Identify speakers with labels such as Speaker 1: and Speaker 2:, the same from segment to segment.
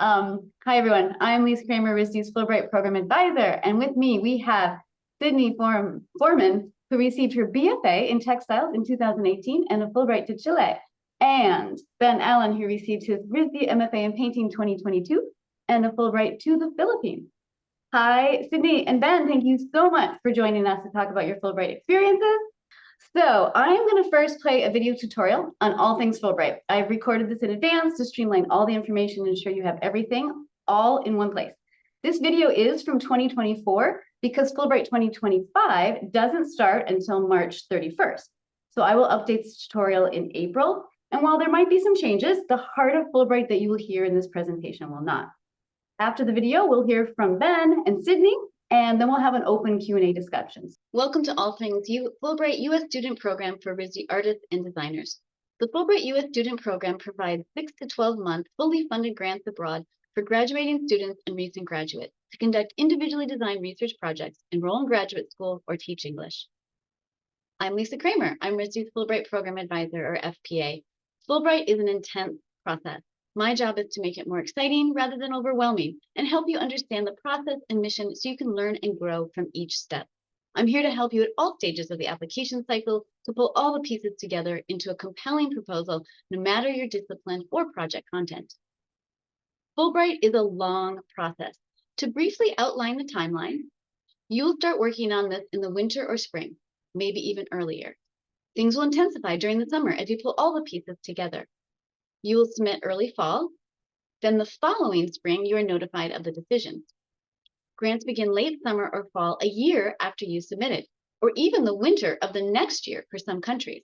Speaker 1: Hi, everyone. I'm Lisa Kramer, RISD's Fulbright Program Advisor. And with me, we have Sydney Foreman, who received her BFA in Textiles in 2018 and a Fulbright to Chile. And Ben Allen, who received his RISD MFA in Painting 2022 and a Fulbright to the Philippines. Hi, Sydney and Ben, thank you so much for joining us to talk about your Fulbright experiences. So I'm going to first play a video tutorial on all things Fulbright. I've recorded this in advance to streamline all the information and ensure you have everything all in one place. This video is from 2024 because Fulbright 2025 doesn't start until March 31st. So I will update this tutorial in April. And while there might be some changes, the heart of Fulbright that you will hear in this presentation will not. After the video, we'll hear from Ben and Sydney, and then we'll have an open Q&A discussions. Welcome to All Things Fulbright U.S. Student Program for RISD Artists and Designers. The Fulbright U.S. Student Program provides 6 to 12-month fully funded grants abroad for graduating students and recent graduates to conduct individually designed research projects, enroll in graduate school, or teach English. I'm Lisa Kramer. I'm RISD's Fulbright Program Advisor, or FPA. Fulbright is an intense process. My job is to make it more exciting rather than overwhelming and help you understand the process and mission so you can learn and grow from each step. I'm here to help you at all stages of the application cycle to pull all the pieces together into a compelling proposal, no matter your discipline or project content. Fulbright is a long process. To briefly outline the timeline, you'll start working on this in the winter or spring, maybe even earlier. Things will intensify during the summer as you pull all the pieces together. You will submit early fall. Then the following spring, you are notified of the decisions. Grants begin late summer or fall a year after you submitted, or even the winter of the next year for some countries.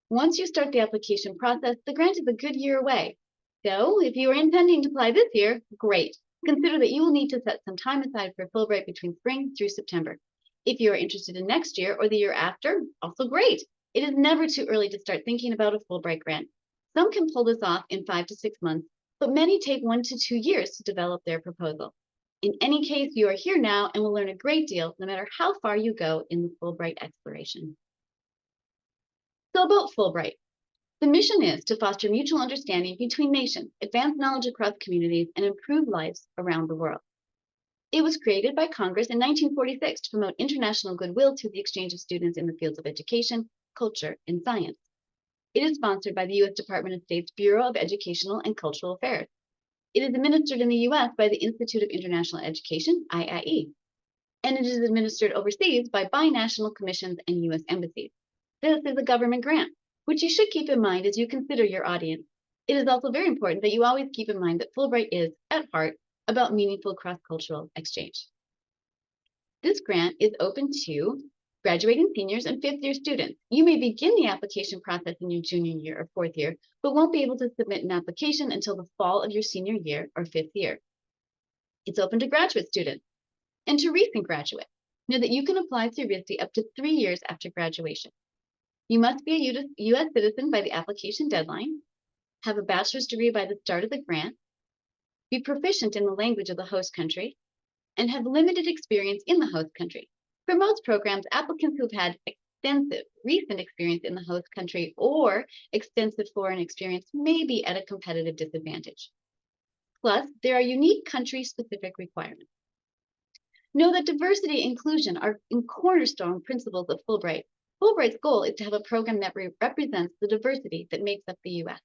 Speaker 1: Once you start the application process, the grant is a good year away. So if you are intending to apply this year, great. Consider that you will need to set some time aside for Fulbright between spring through September. If you are interested in next year or the year after, also great. It is never too early to start thinking about a Fulbright grant. Some can pull this off in 5 to 6 months, but many take 1 to 2 years to develop their proposal. In any case, you are here now and will learn a great deal no matter how far you go in the Fulbright exploration. So about Fulbright. The mission is to foster mutual understanding between nations, advance knowledge across communities, and improve lives around the world. It was created by Congress in 1946 to promote international goodwill through the exchange of students in the fields of education, culture, and science. It is sponsored by the U.S. Department of State's Bureau of Educational and Cultural Affairs. It is administered in the U.S. by the Institute of International Education, IIE, and it is administered overseas by binational commissions and U.S. embassies. This is a government grant, which you should keep in mind as you consider your audience. It is also very important that you always keep in mind that Fulbright is, at heart, about meaningful cross-cultural exchange. This grant is open to graduating seniors and fifth-year students. You may begin the application process in your junior year or fourth year, but won't be able to submit an application until the fall of your senior year or fifth year. It's open to graduate students and to recent graduates. Know that you can apply through RISD up to 3 years after graduation. You must be a U.S. citizen by the application deadline, have a bachelor's degree by the start of the grant, be proficient in the language of the host country, and have limited experience in the host country. For most programs, applicants who've had extensive recent experience in the host country or extensive foreign experience may be at a competitive disadvantage. Plus, there are unique country-specific requirements. Know that diversity and inclusion are cornerstone principles of Fulbright. Fulbright's goal is to have a program that represents the diversity that makes up the U.S.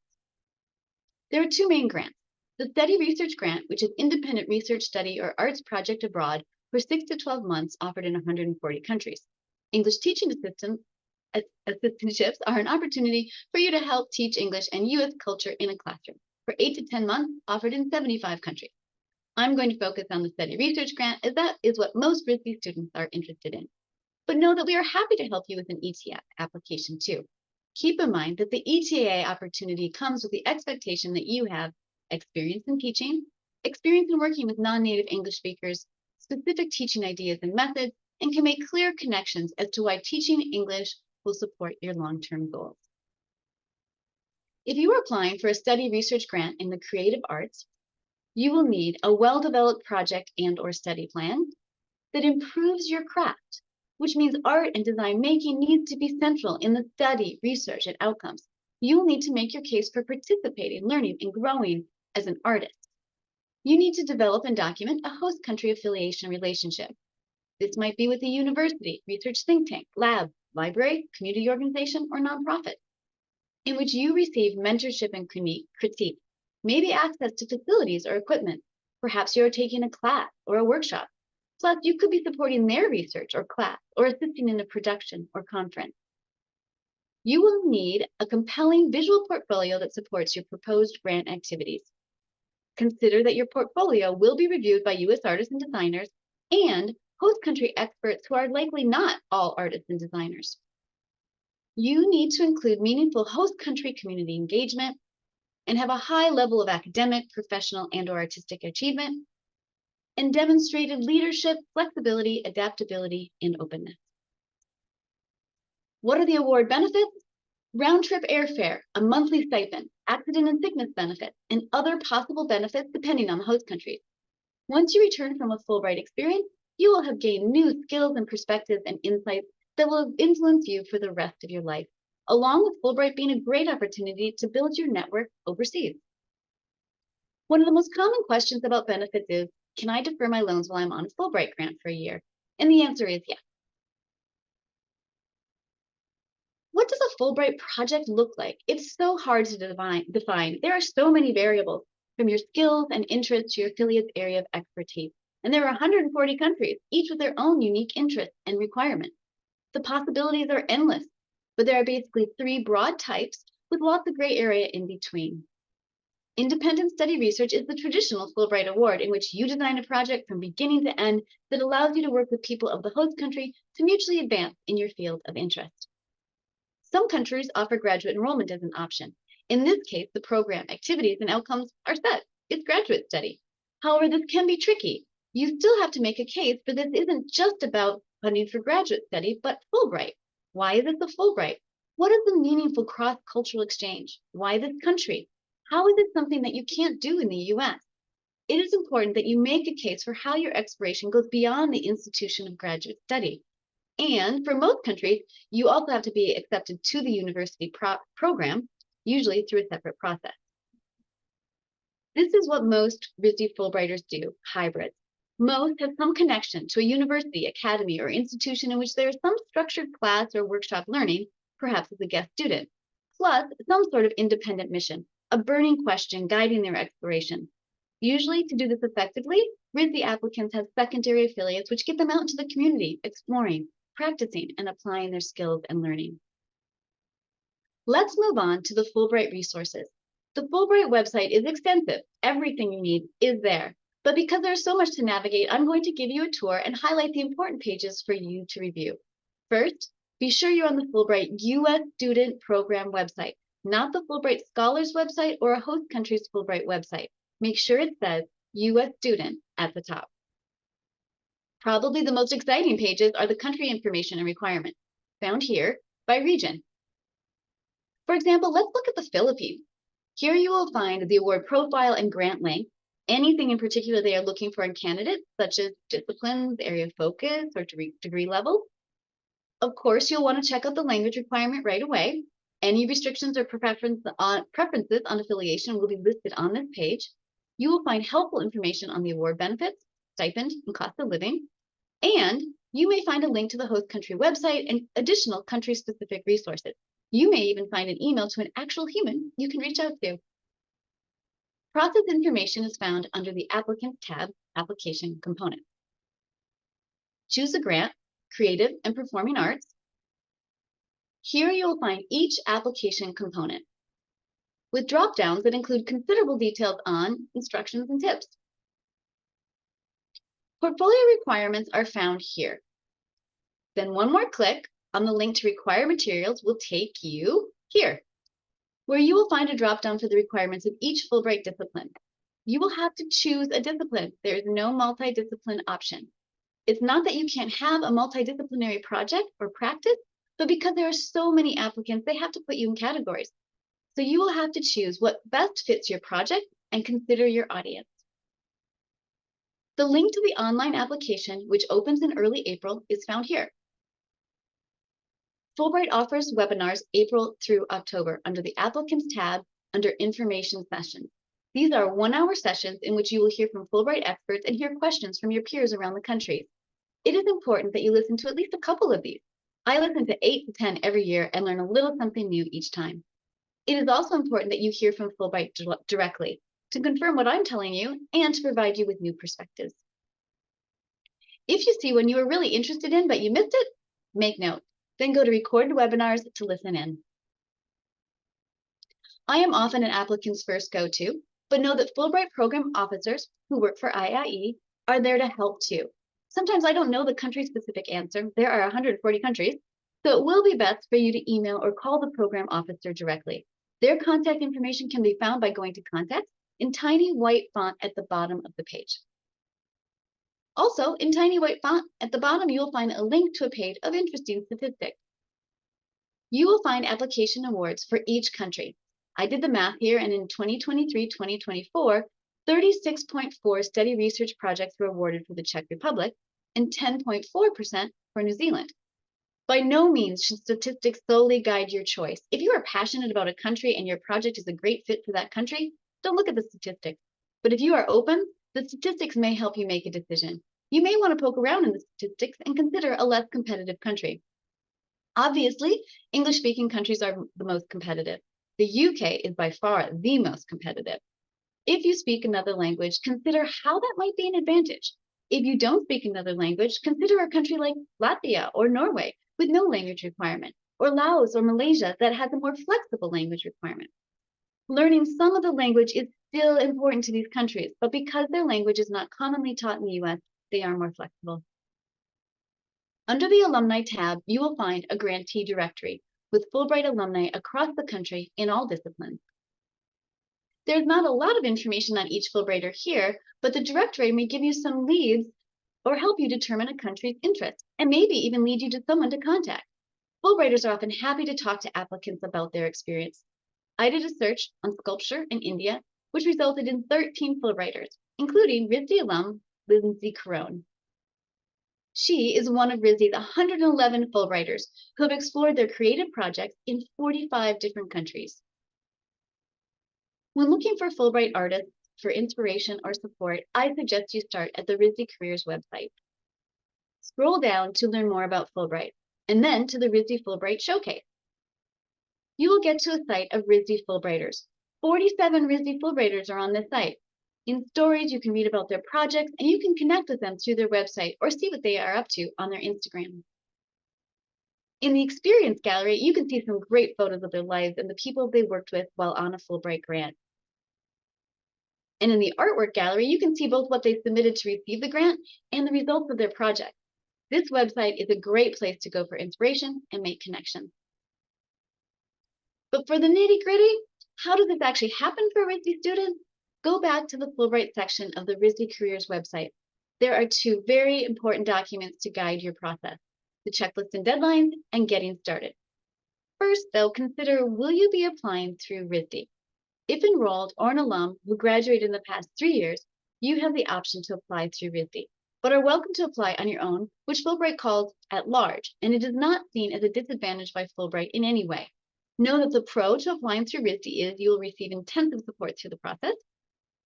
Speaker 1: There are 2 main grants. The Study Research Grant, which is independent research study or arts project abroad, for 6 to 12 months offered in 140 countries. English teaching assistantships are an opportunity for you to help teach English and U.S. culture in a classroom for 8 to 10 months offered in 75 countries. I'm going to focus on the Study Research Grant as that is what most RISD students are interested in. But know that we are happy to help you with an ETA application too. Keep in mind that the ETA opportunity comes with the expectation that you have experience in teaching, experience in working with non-native English speakers, specific teaching ideas and methods, and can make clear connections as to why teaching English will support your long-term goals. If you are applying for a study research grant in the creative arts, you will need a well-developed project and/or study plan that improves your craft, which means art and design making needs to be central in the study, research, and outcomes. You'll need to make your case for participating, learning, and growing as an artist. you need to develop and document a host country affiliation relationship. This might be with a university, research think tank, lab, library, community organization, or nonprofit, in which you receive mentorship and critique, maybe access to facilities or equipment. Perhaps you're taking a class or a workshop. Plus, you could be supporting their research or class or assisting in a production or conference. You will need a compelling visual portfolio that supports your proposed grant activities. Consider that your portfolio will be reviewed by U.S. artists and designers and host country experts who are likely not all artists and designers. You need to include meaningful host country community engagement and have a high level of academic, professional, and/or artistic achievement, and demonstrated leadership, flexibility, adaptability, and openness. What are the award benefits? Round-trip airfare, a monthly stipend, accident and sickness benefits, and other possible benefits depending on the host country. Once you return from a Fulbright experience, you will have gained new skills and perspectives and insights that will influence you for the rest of your life, along with Fulbright being a great opportunity to build your network overseas. One of the most common questions about benefits is, can I defer my loans while I'm on a Fulbright grant for a year? And the answer is yes. What does a Fulbright project look like? It's so hard to define. There are so many variables, from your skills and interests to your affiliate's area of expertise. And there are 140 countries, each with their own unique interests and requirements. The possibilities are endless, but there are basically 3 broad types with lots of gray area in between. Independent study research is the traditional Fulbright Award, in which you design a project from beginning to end that allows you to work with people of the host country to mutually advance in your field of interest. Some countries offer graduate enrollment as an option. In this case, the program, activities, and outcomes are set. It's graduate study. However, this can be tricky. You still have to make a case, for this isn't just about funding for graduate study, but Fulbright. Why is it the Fulbright? What is the meaningful cross-cultural exchange? Why this country? How is it something that you can't do in the U.S.? It is important that you make a case for how your exploration goes beyond the institution of graduate study. And for most countries, you also have to be accepted to the university program, usually through a separate process. This is what most RISD Fulbrighters do, hybrids. Most have some connection to a university, academy, or institution in which there is some structured class or workshop learning, perhaps as a guest student, plus some sort of independent mission, a burning question guiding their exploration. Usually, to do this effectively, RISD applicants have secondary affiliates which get them out into the community, exploring, practicing, and applying their skills and learning. Let's move on to the Fulbright resources. The Fulbright website is extensive. Everything you need is there. But because there's so much to navigate, I'm going to give you a tour and highlight the important pages for you to review. First, be sure you're on the Fulbright U.S. Student Program website, not the Fulbright Scholars website or a host country's Fulbright website. Make sure it says U.S. Student at the top. Probably the most exciting pages are the country information and requirements, found here by region. For example, let's look at the Philippines. Here you will find the award profile and grant length, anything in particular they are looking for in candidates, such as disciplines, area of focus, or degree level. Of course, you'll want to check out the language requirement right away. Any restrictions or preferences on affiliation will be listed on this page. You will find helpful information on the award benefits, stipend, and cost of living. And you may find a link to the host country website and additional country-specific resources. You may even find an email to an actual human you can reach out to. Process information is found under the Applicants tab, Application Components. Choose a grant, Creative and Performing Arts. Here you will find each application component, with drop-downs that include considerable details on instructions and tips. Portfolio requirements are found here. Then one more click on the link to required materials will take you here, where you will find a drop-down for the requirements of each Fulbright discipline. You will have to choose a discipline. There is no multidiscipline option. It's not that you can't have a multidisciplinary project or practice, but because there are so many applicants, they have to put you in categories. So you will have to choose what best fits your project and consider your audience. The link to the online application, which opens in early April, is found here. Fulbright offers webinars April through October under the Applicants tab under Information Sessions. These are 1-hour sessions in which you will hear from Fulbright experts and hear questions from your peers around the country. It is important that you listen to at least a couple of these. I listen to 8 to 10 every year and learn a little something new each time. It is also important that you hear from Fulbright directly to confirm what I'm telling you and to provide you with new perspectives. If you see one you are really interested in but you missed it, make note. Then go to recorded webinars to listen in. I am often an applicant's first go-to, but know that Fulbright program officers who work for IIE are there to help too. Sometimes I don't know the country-specific answer. There are 140 countries, so it will be best for you to email or call the program officer directly. Their contact information can be found by going to Contact in tiny white font at the bottom of the page. Also, in tiny white font at the bottom, you will find a link to a page of interesting statistics. You will find application awards for each country. I did the math here, and in 2023-2024, 36.4 study research projects were awarded for the Czech Republic and 10.4% for New Zealand. By no means should statistics solely guide your choice. If you are passionate about a country and your project is a great fit for that country, don't look at the statistics. But if you are open, the statistics may help you make a decision. You may want to poke around in the statistics and consider a less competitive country. Obviously, English-speaking countries are the most competitive. The UK is by far the most competitive. If you speak another language, consider how that might be an advantage. If you don't speak another language, consider a country like Latvia or Norway with no language requirement, or Laos or Malaysia that has a more flexible language requirement. Learning some of the language is still important to these countries, but because their language is not commonly taught in the US, they are more flexible. Under the Alumni tab, you will find a grantee directory with Fulbright alumni across the country in all disciplines. There's not a lot of information on each Fulbrighter here, but the directory may give you some leads or help you determine a country's interest, and maybe even lead you to someone to contact. Fulbrighters are often happy to talk to applicants about their experience. I did a search on sculpture in India, which resulted in 13 Fulbrighters, including RISD alum Lindsay Carone. She is one of RISD's 111 Fulbrighters who have explored their creative projects in 45 different countries. When looking for Fulbright artists for inspiration or support, I suggest you start at the RISD Careers website. Scroll down to learn more about Fulbright, and then to the RISD Fulbright Showcase. You will get to a site of RISD Fulbrighters. 47 RISD Fulbrighters are on this site. In stories, you can read about their projects, and you can connect with them through their website or see what they are up to on their Instagram. In the Experience Gallery, you can see some great photos of their lives and the people they worked with while on a Fulbright grant. And in the Artwork Gallery, you can see both what they submitted to receive the grant and the results of their project. This website is a great place to go for inspiration and make connections. But for the nitty-gritty, how does this actually happen for a RISD student? Go back to the Fulbright section of the RISD Careers website. There are 2 very important documents to guide your process: the checklist and deadlines, and getting started. First, though, consider, will you be applying through RISD? If enrolled or an alum who graduated in the past 3 years, you have the option to apply through RISD, but are welcome to apply on your own, which Fulbright calls at large, and it is not seen as a disadvantage by Fulbright in any way. Know that the pro to applying through RISD is you will receive intensive support through the process,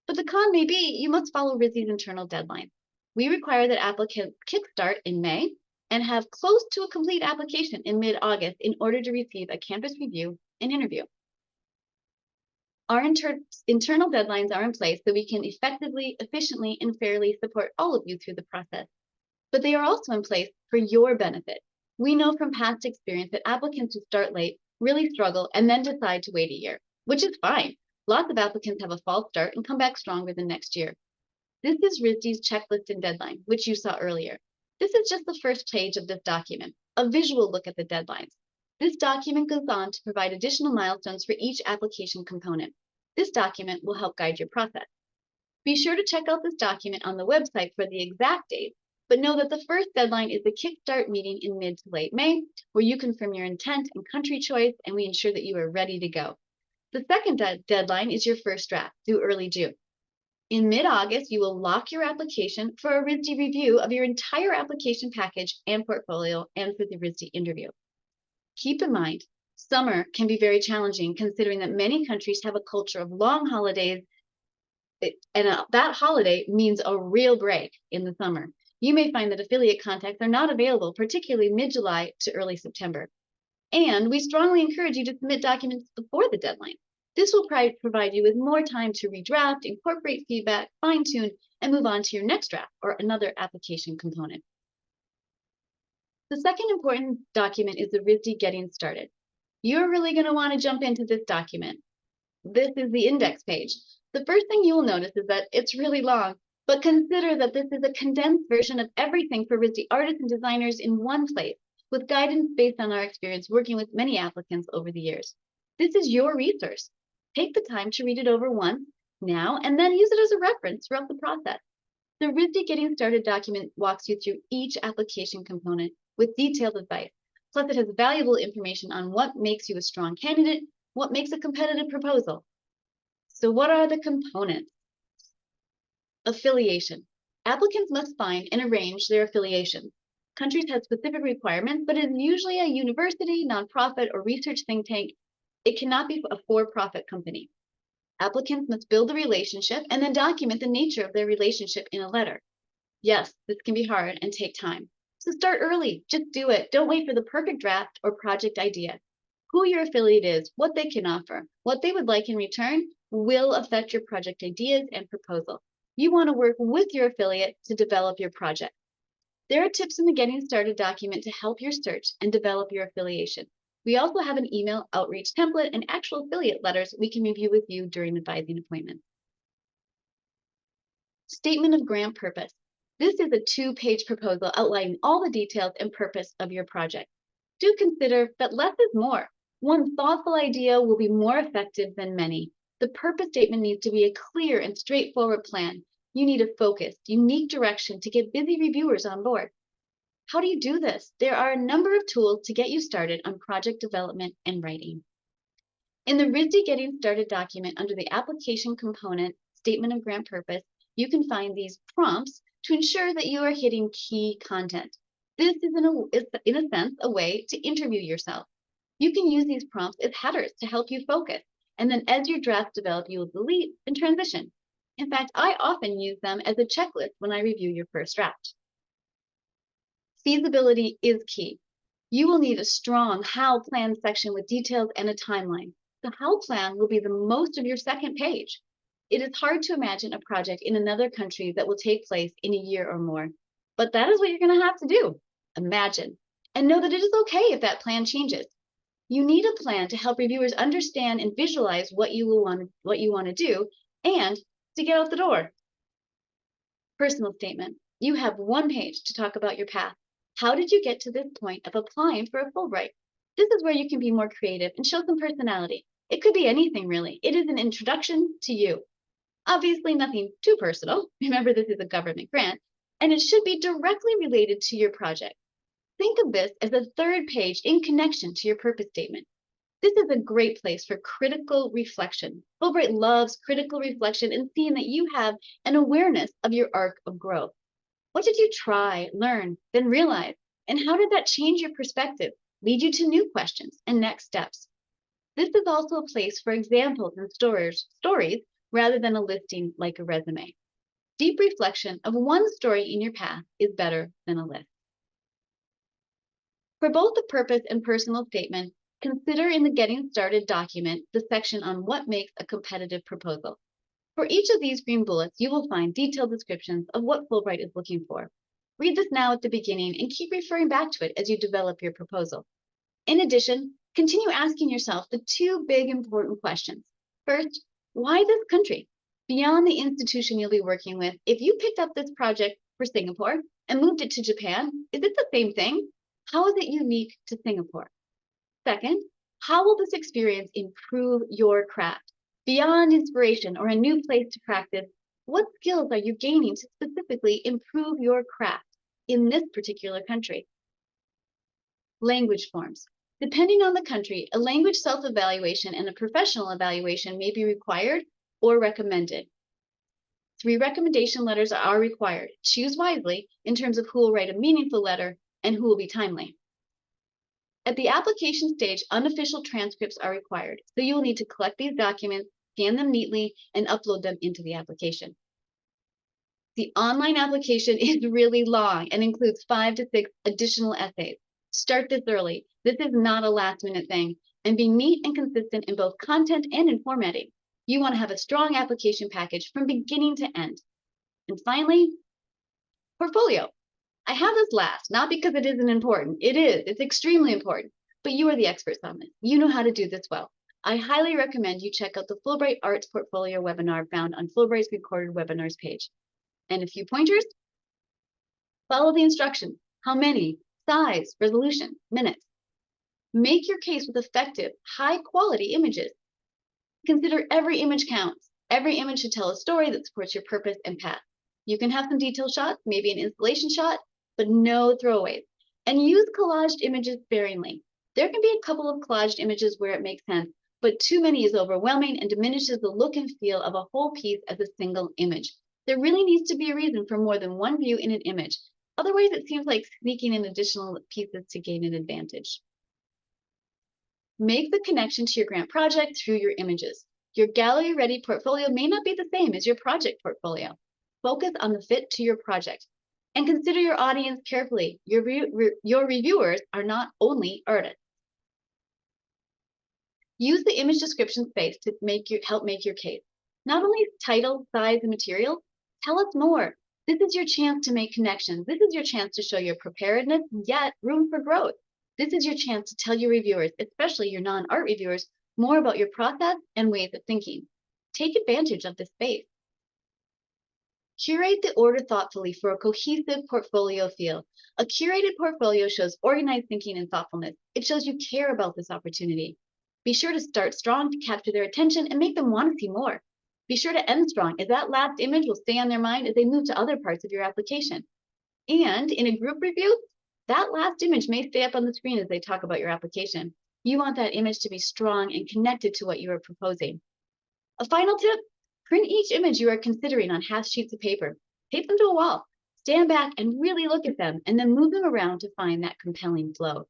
Speaker 1: but the con may be you must follow RISD's internal deadlines. We require that applicants kickstart in May and have close to a complete application in mid-August in order to receive a campus review and interview. Our internal deadlines are in place so we can effectively, efficiently, and fairly support all of you through the process. But they are also in place for your benefit. We know from past experience that applicants who start late really struggle and then decide to wait a year, which is fine. Lots of applicants have a false start and come back stronger the next year. This is RISD's checklist and deadline, which you saw earlier. This is just the first page of this document, a visual look at the deadlines. This document goes on to provide additional milestones for each application component. This document will help guide your process. Be sure to check out this document on the website for the exact date, but know that the first deadline is the Kickstart meeting in mid to late May, where you confirm your intent and country choice, and we ensure that you are ready to go. The second deadline is your first draft, due early June. In mid-August, you will lock your application for a RISD review of your entire application package and portfolio, and for the RISD interview. Keep in mind, summer can be very challenging considering that many countries have a culture of long holidays that holiday means a real break in the summer. You may find that affiliate contacts are not available, particularly mid-July to early September. And we strongly encourage you to submit documents before the deadline. This will provide you with more time to redraft, incorporate feedback, fine-tune, and move on to your next draft or another application component. The second important document is the RISD Getting Started. You're really going to want to jump into this document. This is the index page. The first thing you will notice is that it's really long, but consider that this is a condensed version of everything for RISD artists and designers in one place, with guidance based on our experience working with many applicants over the years. This is your resource. Take the time to read it over once now and then use it as a reference throughout the process. The RISD Getting Started document walks you through each application component with detailed advice. Plus, it has valuable information on what makes you a strong candidate, what makes a competitive proposal. So what are the components? Affiliation. Applicants must find and arrange their affiliation. Countries have specific requirements, but it is usually a university, nonprofit, or research think tank. It cannot be a for-profit company. Applicants must build a relationship and then document the nature of their relationship in a letter. Yes, this can be hard and take time. So start early, just do it. Don't wait for the perfect draft or project idea. Who your affiliate is, what they can offer, what they would like in return will affect your project ideas and proposal. You want to work with your affiliate to develop your project. There are tips in the Getting Started document to help your search and develop your affiliation. We also have an email outreach template and actual affiliate letters we can review with you during advising appointments. Statement of grant purpose. This is a 2-page proposal outlining all the details and purpose of your project. Do consider that less is more. One thoughtful idea will be more effective than many. The purpose statement needs to be a clear and straightforward plan. You need a focused, unique direction to get busy reviewers on board. How do you do this? There are a number of tools to get you started on project development and writing. In the RISD Getting Started document under the application component, Statement of Grant Purpose, you can find these prompts to ensure that you are hitting key content. This is in a sense a way to interview yourself. You can use these prompts as headers to help you focus, and then as your drafts develop, you will delete and transition. In fact, I often use them as a checklist when I review your first draft. Feasibility is key. You will need a strong how plan section with details and a timeline. The how plan will be the most of your second page. It is hard to imagine a project in another country that will take place in a year or more, but that is what you're going to have to do. Imagine, and know that it is okay if that plan changes. You need a plan to help reviewers understand and visualize what you want to do and to get out the door. Personal statement. You have one page to talk about your path. How did you get to this point of applying for a Fulbright? This is where you can be more creative and show some personality. It could be anything, really. It is an introduction to you. Obviously, nothing too personal. Remember, this is a government grant, and it should be directly related to your project. Think of this as a third page in connection to your purpose statement. This is a great place for critical reflection. Fulbright loves critical reflection and seeing that you have an awareness of your arc of growth. What did you try, learn, then realize? And how did that change your perspective, lead you to new questions and next steps? This is also a place for examples and stories rather than a listing like a resume. Deep reflection of one story in your path is better than a list. For both the purpose and personal statement, consider in the Getting Started document the section on what makes a competitive proposal. For each of these green bullets, you will find detailed descriptions of what Fulbright is looking for. Read this now at the beginning and keep referring back to it as you develop your proposal. In addition, continue asking yourself the 2 big important questions. First, why this country? Beyond the institution you'll be working with, if you picked up this project for Singapore and moved it to Japan, is it the same thing? How is it unique to Singapore? Second, how will this experience improve your craft? Beyond inspiration or a new place to practice, what skills are you gaining to specifically improve your craft in this particular country? Language forms. Depending on the country, a language self-evaluation and a professional evaluation may be required or recommended. 3 recommendation letters are required. Choose wisely in terms of who will write a meaningful letter and who will be timely. At the application stage, unofficial transcripts are required, so you will need to collect these documents scan them neatly, and upload them into the application. The online application is really long and includes 5 to 6 additional essays. Start this early. This is not a last-minute thing, and be neat and consistent in both content and in formatting. You want to have a strong application package from beginning to end. And finally, portfolio. I have this last, not because it isn't important. It is. It's extremely important. But you are the experts on this. You know how to do this well. I highly recommend you check out the Fulbright Arts Portfolio webinar found on Fulbright's recorded webinars page. And a few pointers. Follow the instructions. How many? Size, resolution, minutes. Make your case with effective, high-quality images. Consider every image counts. Every image should tell a story that supports your purpose and path. You can have some detailed shots, maybe an installation shot, but no throwaways. And use collaged images sparingly. There can be a couple of collaged images where it makes sense, but too many is overwhelming and diminishes the look and feel of a whole piece as a single image. There really needs to be a reason for more than one view in an image. Otherwise, it seems like sneaking in additional pieces to gain an advantage. Make the connection to your grant project through your images. Your gallery-ready portfolio may not be the same as your project portfolio. Focus on the fit to your project. And consider your audience carefully. Your reviewers are not only artists. Use the image description space to help make your case. Not only title, size, and material, tell us more. This is your chance to make connections. This is your chance to show your preparedness, yet room for growth. This is your chance to tell your reviewers, especially your non-art reviewers, more about your process and ways of thinking. Take advantage of this space. Curate the order thoughtfully for a cohesive portfolio feel. A curated portfolio shows organized thinking and thoughtfulness. It shows you care about this opportunity. Be sure to start strong to capture their attention and make them want to see more. Be sure to end strong, as that last image will stay on their mind as they move to other parts of your application. And in a group review, that last image may stay up on the screen as they talk about your application. You want that image to be strong and connected to what you are proposing. A final tip, print each image you are considering on half sheets of paper. Tape them to a wall. Stand back and really look at them, and then move them around to find that compelling flow.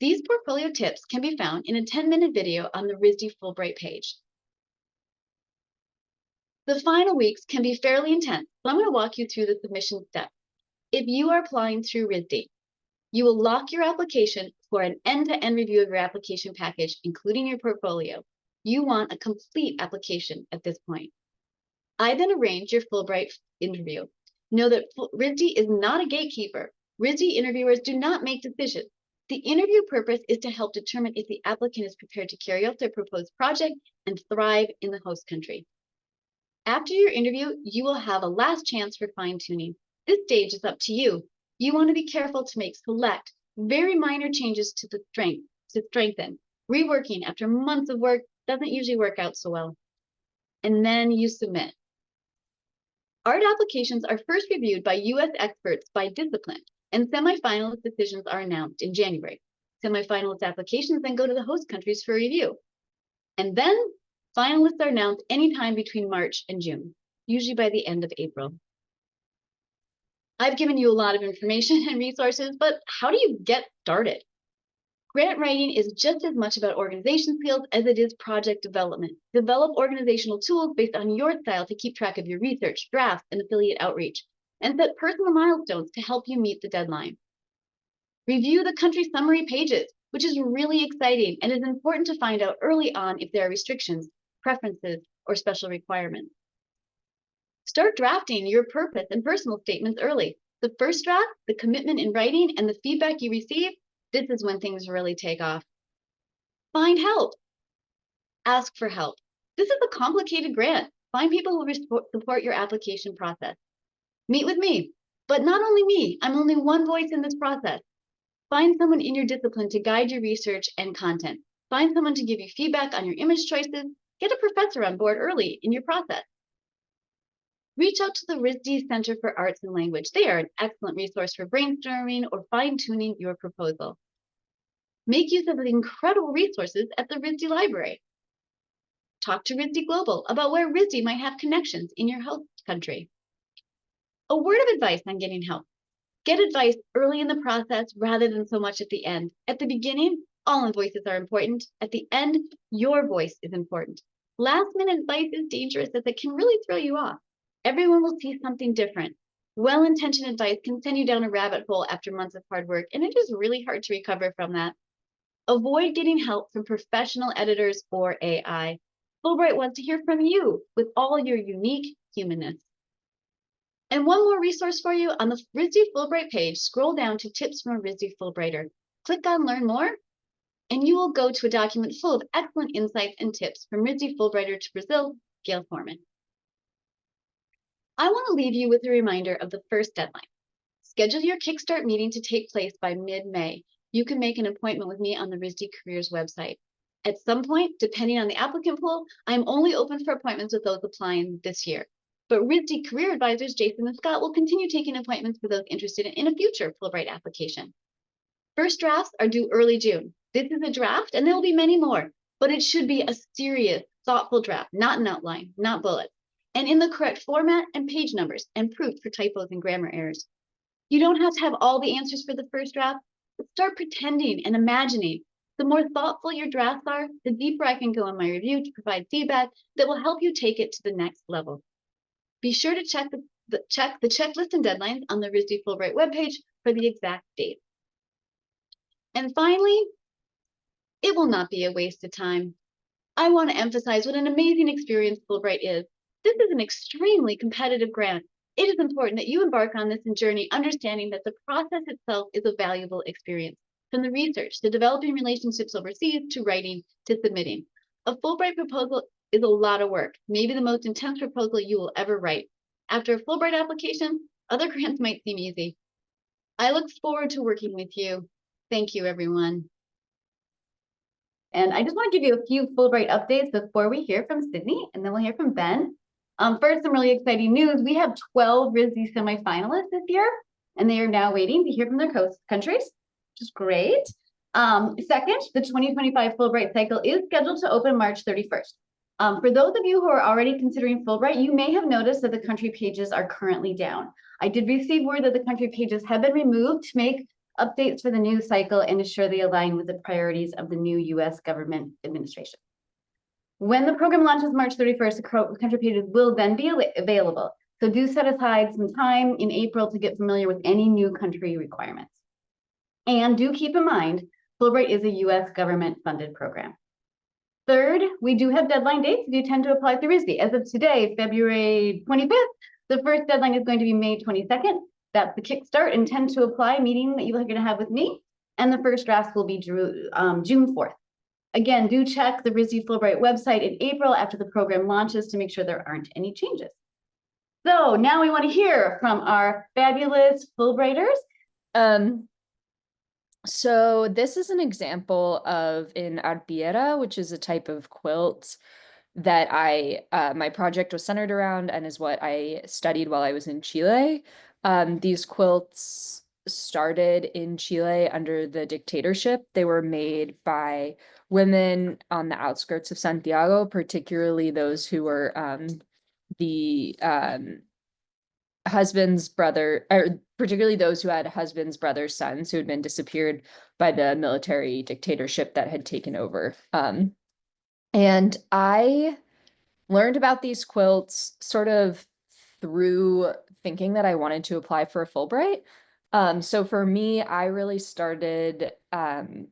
Speaker 1: These portfolio tips can be found in a 10-minute video on the RISD Fulbright page. The final weeks can be fairly intense, so I'm going to walk you through the submission steps. If you are applying through RISD, you will lock your application for an end-to-end review of your application package, including your portfolio. You want a complete application at this point. I then arrange your Fulbright interview. Know that RISD is not a gatekeeper. RISD interviewers do not make decisions. The interview purpose is to help determine if the applicant is prepared to carry out their proposed project and thrive in the host country. After your interview, you will have a last chance for fine-tuning. This stage is up to you. You want to be careful to make select, very minor changes to strengthen. Reworking after months of work doesn't usually work out so well. And then you submit. Art applications are first reviewed by U.S. experts by discipline, and semifinalist decisions are announced in January. Semifinalist applications then go to the host countries for review. And then finalists are announced anytime between March and June, usually by the end of April. I've given you a lot of information and resources, but how do you get started? Grant writing is just as much about organization skills as it is project development. Develop organizational tools based on your style to keep track of your research, drafts, and affiliate outreach, and set personal milestones to help you meet the deadline. Review the country summary pages, which is really exciting and is important to find out early on if there are restrictions, preferences, or special requirements. Start drafting your purpose and personal statements early. The first draft, the commitment in writing, and the feedback you receive, this is when things really take off. Find help. Ask for help. This is a complicated grant. Find people who support your application process. Meet with me, but not only me. I'm only one voice in this process. Find someone in your discipline to guide your research and content. Find someone to give you feedback on your image choices. Get a professor on board early in your process. Reach out to the RISD Center for Arts and Language. They are an excellent resource for brainstorming or fine-tuning your proposal. Make use of the incredible resources at the RISD Library. Talk to RISD Global about where RISD might have connections in your host country. A word of advice on getting help. Get advice early in the process rather than so much at the end. At the beginning, All voices are important. At the end, your voice is important. Last-minute advice is dangerous as it can really throw you off. Everyone will see something different. Well-intentioned advice can send you down a rabbit hole after months of hard work, and it is really hard to recover from that. Avoid getting help from professional editors or AI. Fulbright wants to hear from you with all your unique humanness. And one more resource for you, on the RISD Fulbright page, scroll down to Tips from a RISD Fulbrighter. Click on Learn More, and you will go to a document full of excellent insights and tips from RISD Fulbrighter to Brazil, Gail Foreman. I want to leave you with a reminder of the first deadline. Schedule your Kickstart meeting to take place by mid-May. You can make an appointment with me on the RISD Careers website. At some point, depending on the applicant pool, I'm only open for appointments with those applying this year. But RISD Career Advisors, Jason and Scott, will continue taking appointments for those interested in a future Fulbright application. First drafts are due early June. This is a draft, and there will be many more, but it should be a serious, thoughtful draft, not an outline, not bullets, and in the correct format and page numbers, and proof for typos and grammar errors. You don't have to have all the answers for the first draft, but start pretending and imagining. The more thoughtful your drafts are, the deeper I can go in my review to provide feedback that will help you take it to the next level. Be sure to check the checklist and deadlines on the RISD Fulbright webpage for the exact date. And finally, it will not be a waste of time. I want to emphasize what an amazing experience Fulbright is. This is an extremely competitive grant. It is important that you embark on this journey understanding that the process itself is a valuable experience, from the research to developing relationships overseas to writing to submitting. A Fulbright proposal is a lot of work, maybe the most intense proposal you will ever write. After a Fulbright application, other grants might seem easy. I look forward to working with you. Thank you, everyone. And I just want to give you a few Fulbright updates before we hear from Sydney, and then we'll hear from Ben. First, some really exciting news. We have 12 RISD semifinalists this year, and they are now waiting to hear from their host countries, which is great. Second, the 2025 Fulbright cycle is scheduled to open March 31st. For those of you who are already considering Fulbright, you may have noticed that the country pages are currently down. I did receive word that the country pages have been removed to make updates for the new cycle and ensure they align with the priorities of the new U.S. government administration. When the program launches March 31st, the country pages will then be available. So do set aside some time in April to get familiar with any new country requirements. And do keep in mind, Fulbright is a U.S. government-funded program. Third, we do have deadline dates if you tend to apply through RISD. As of today, February 25th, the first deadline is going to be May 22nd. That's the Kickstart Intend to Apply meeting that you're going to have with me. And the first drafts will be June 4th. Again, do check the RISD Fulbright website in April after the program launches to make sure there aren't any changes. So now we want to hear from our fabulous Fulbrighters.
Speaker 2: So this is an example of an arpillera, which is a type of quilt that my project was centered around and is what I studied while I was in Chile. These quilts started in Chile under the dictatorship. They were made by women on the outskirts of Santiago, particularly those who were the husband's brother, or particularly those who had husband's brother's sons who had been disappeared by the military dictatorship that had taken over. And I learned about these quilts sort of through thinking that I wanted to apply for a Fulbright. So for me, I really started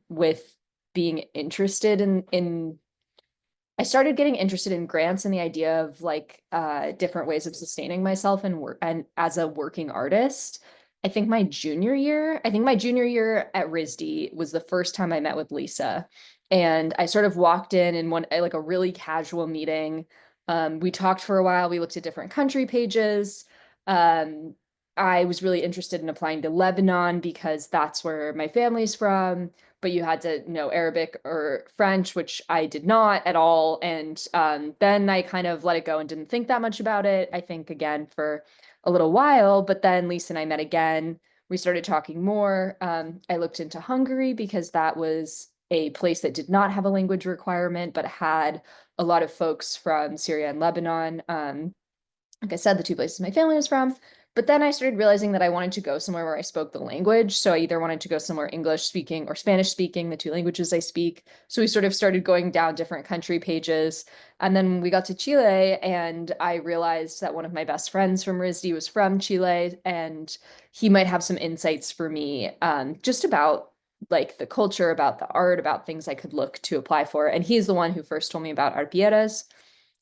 Speaker 2: with being interested I started getting interested in grants and the idea of like different ways of sustaining myself and as a working artist. I think my junior year at RISD was the first time I met with Lisa. And I sort of walked in like a really casual meeting. We talked for a while. We looked at different country pages. I was really interested in applying to Lebanon because that's where my family's from, but you had to know Arabic or French, which I did not at all. And then I kind of let it go and didn't think that much about it, I think, again, for a little while. But then Lisa and I met again. We started talking more. I looked into Hungary because that was a place that did not have a language requirement, but had a lot of folks from Syria and Lebanon. Like I said, the two places my family was from. But then I started realizing that I wanted to go somewhere where I spoke the language. So I either wanted to go somewhere English speaking or Spanish speaking, the two languages I speak. So we sort of started going down different country pages. And then we got to Chile, and I realized that one of my best friends from RISD was from Chile, and he might have some insights for me, just about like the culture, about the art, about things I could look to apply for. And he's the one who first told me about Arpieras.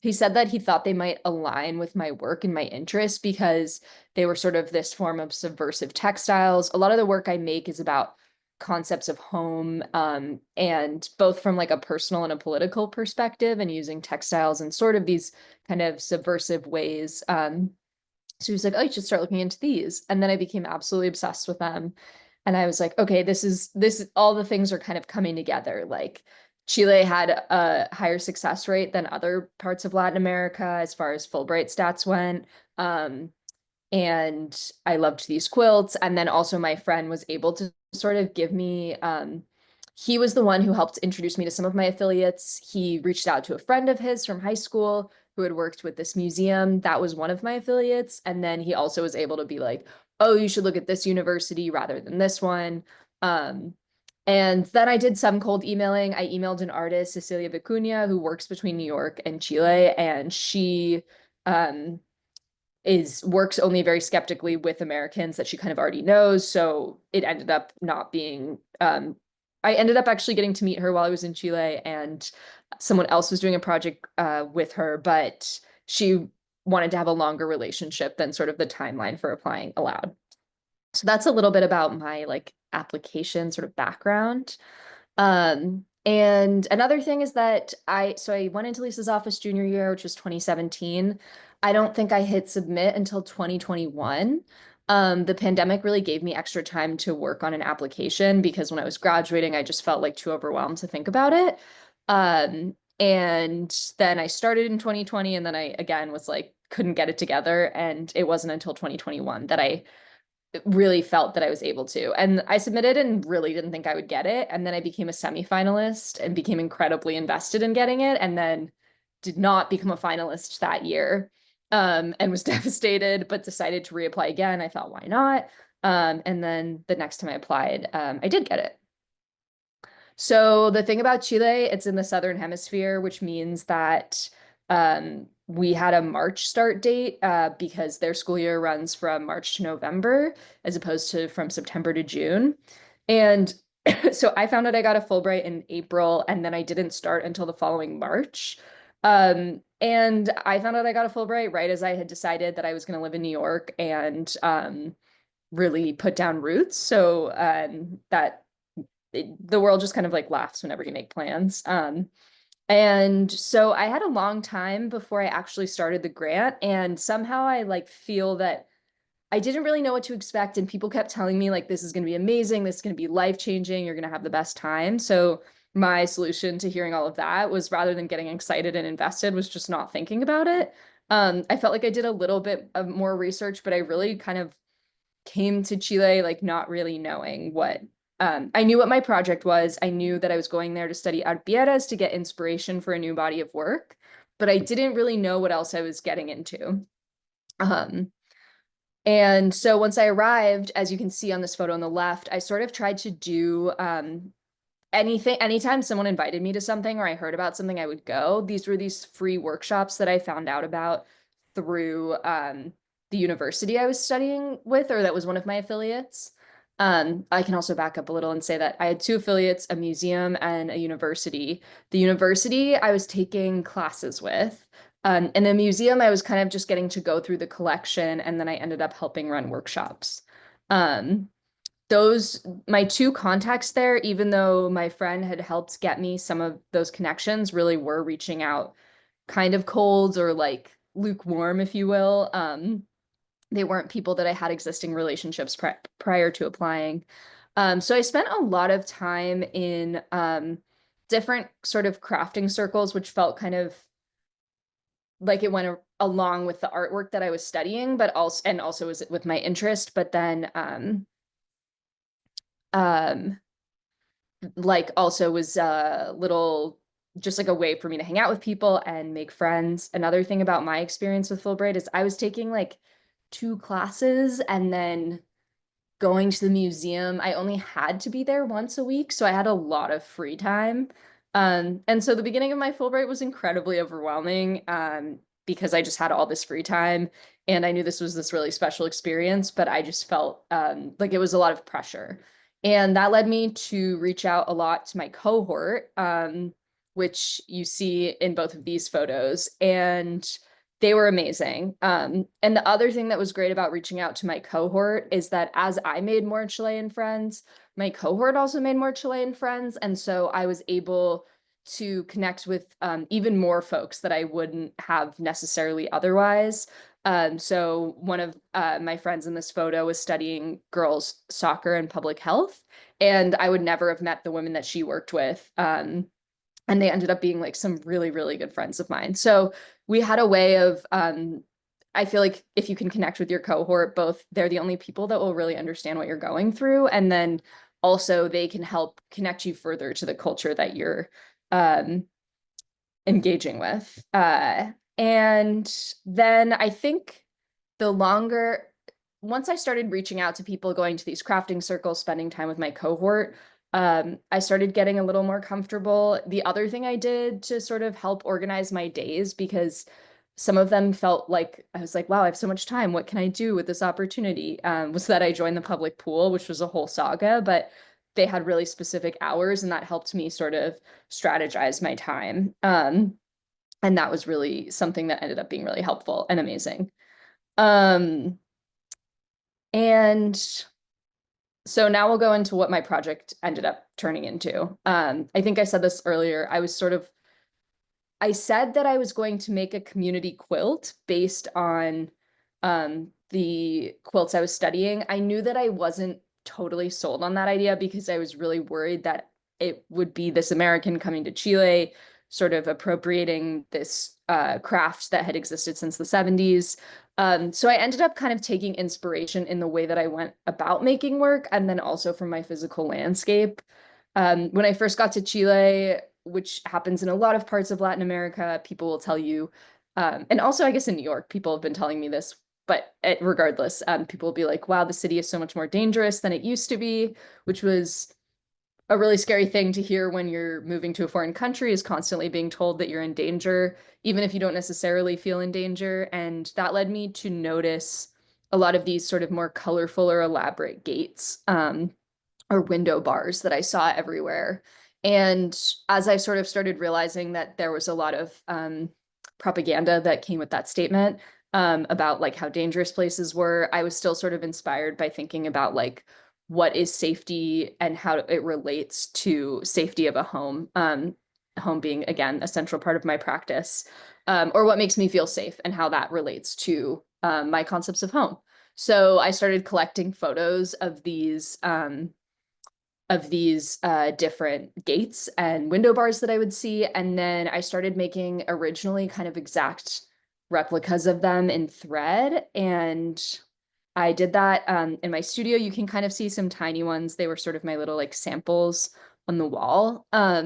Speaker 2: He said that he thought they might align with my work and my interests because they were sort of this form of subversive textiles. A lot of the work I make is about concepts of home, and both from like a personal and a political perspective, and using textiles in sort of these kind of subversive ways. So he was like, oh, you should start looking into these. And then I became absolutely obsessed with them. And I was like, okay, all the things are kind of coming together. Like Chile had a higher success rate than other parts of Latin America as far as Fulbright stats went. And I loved these quilts. And then also my friend was able to sort of give me, he was the one who helped introduce me to some of my affiliates. He reached out to a friend of his from high school who had worked with this museum. That was one of my affiliates. And then he also was able to be like, oh, you should look at this university rather than this one. And then I did some cold emailing. I emailed an artist, Cecilia Vicuña, who works between New York and Chile, and she works only very skeptically with Americans that she kind of already knows. So it ended up not being, I ended up actually getting to meet her while I was in Chile, and someone else was doing a project with her, but she wanted to have a longer relationship than sort of the timeline for applying allowed. So that's a little bit about my like application sort of background. And another thing is that I went into Lisa's office junior year, which was 2017. I don't think I hit submit until 2021. The pandemic really gave me extra time to work on an application because when I was graduating, I just felt like too overwhelmed to think about it. And then I started in 2020, and then I again was like, couldn't get it together. And it wasn't until 2021 that I really felt that I was able to. And I submitted and really didn't think I would get it. And then I became a semifinalist and became incredibly invested in getting it, and then did not become a finalist that year, and was devastated, but decided to reapply again. I thought, why not? And then the next time I applied, I did get it. So the thing about Chile, it's in the Southern Hemisphere, which means that we had a March start date because their school year runs from March to November, as opposed to from September to June. And so I found out I got a Fulbright in April, and then I didn't start until the following March. And I found out I got a Fulbright right as I had decided that I was going to live in New York and really put down roots. So the world just kind of like laughs whenever you make plans. And so I had a long time before I actually started the grant, and somehow I like feel that I didn't really know what to expect, and people kept telling me like, this is going to be amazing, this is going to be life-changing, you're going to have the best time. So my solution to hearing all of that was, rather than getting excited and invested, was just not thinking about it. I felt like I did a little bit of more research, but I really kind of came to Chile like not really knowing what I knew what my project was. I knew that I was going there to study arpieras to get inspiration for a new body of work, but I didn't really know what else I was getting into. And so once I arrived, as you can see on this photo on the left, I sort of tried to do anytime someone invited me to something or I heard about something, I would go. These were these free workshops that I found out about through the university I was studying with, or that was one of my affiliates. I can also back up a little and say that I had two affiliates, a museum and a university. The university I was taking classes with. And the museum, I was kind of just getting to go through the collection, and then I ended up helping run workshops. My two contacts there, even though my friend had helped get me some of those connections, really were reaching out kind of cold or like lukewarm, if you will. They weren't people that I had existing relationships prior to applying. So I spent a lot of time in different sort of crafting circles, which felt kind of like it went along with the artwork that I was studying, but also was with my interest. But then like also was a little just like a way for me to hang out with people and make friends. Another thing about my experience with Fulbright is I was taking like 2 classes and then going to the museum. I only had to be there once a week, so I had a lot of free time. And so the beginning of my Fulbright was incredibly overwhelming, because I just had all this free time and I knew this was this really special experience, but I just felt like it was a lot of pressure. And that led me to reach out a lot to my cohort, which you see in both of these photos. And they were amazing. And the other thing that was great about reaching out to my cohort is that as I made more Chilean friends, my cohort also made more Chilean friends. And so I was able to connect with even more folks that I wouldn't have necessarily otherwise. So one of my friends in this photo was studying girls' soccer and public health, and I would never have met the women that she worked with. And they ended up being like some really, really good friends of mine. So we had a way of, I feel like if you can connect with your cohort, both they're the only people that will really understand what you're going through. And then also they can help connect you further to the culture that you're engaging with. And then I think the longer, once I started reaching out to people, going to these crafting circles, spending time with my cohort, I started getting a little more comfortable. The other thing I did to sort of help organize my days, because some of them felt like I was like, wow, I have so much time. What can I do with this opportunity? Was that I joined the public pool, which was a whole saga, but they had really specific hours, and that helped me sort of strategize my time. And that was really something that ended up being really helpful and amazing. And so now we'll go into what my project ended up turning into. I think I said this earlier. I said that I was going to make a community quilt based on the quilts I was studying. I knew that I wasn't totally sold on that idea because I was really worried that it would be this American coming to Chile, sort of appropriating this craft that had existed since the 70s. So I ended up kind of taking inspiration in the way that I went about making work, and then also from my physical landscape. When I first got to Chile, which happens in a lot of parts of Latin America, people will tell you, and also I guess in New York, people have been telling me this, but regardless, people will be like, wow, the city is so much more dangerous than it used to be, which was a really scary thing to hear when you're moving to a foreign country, is constantly being told that you're in danger, even if you don't necessarily feel in danger. And that led me to notice a lot of these sort of more colorful or elaborate gates, or window bars that I saw everywhere. And as I sort of started realizing that there was a lot of propaganda that came with that statement, about like how dangerous places were, I was still sort of inspired by thinking about like, what is safety and how it relates to safety of a home. Home being, again, a central part of my practice, or what makes me feel safe and how that relates to my concepts of home. So I started collecting photos of these different gates and window bars that I would see. And then I started making originally kind of exact replicas of them in thread. And I did that in my studio. You can kind of see some tiny ones. They were sort of my little like samples on the wall. A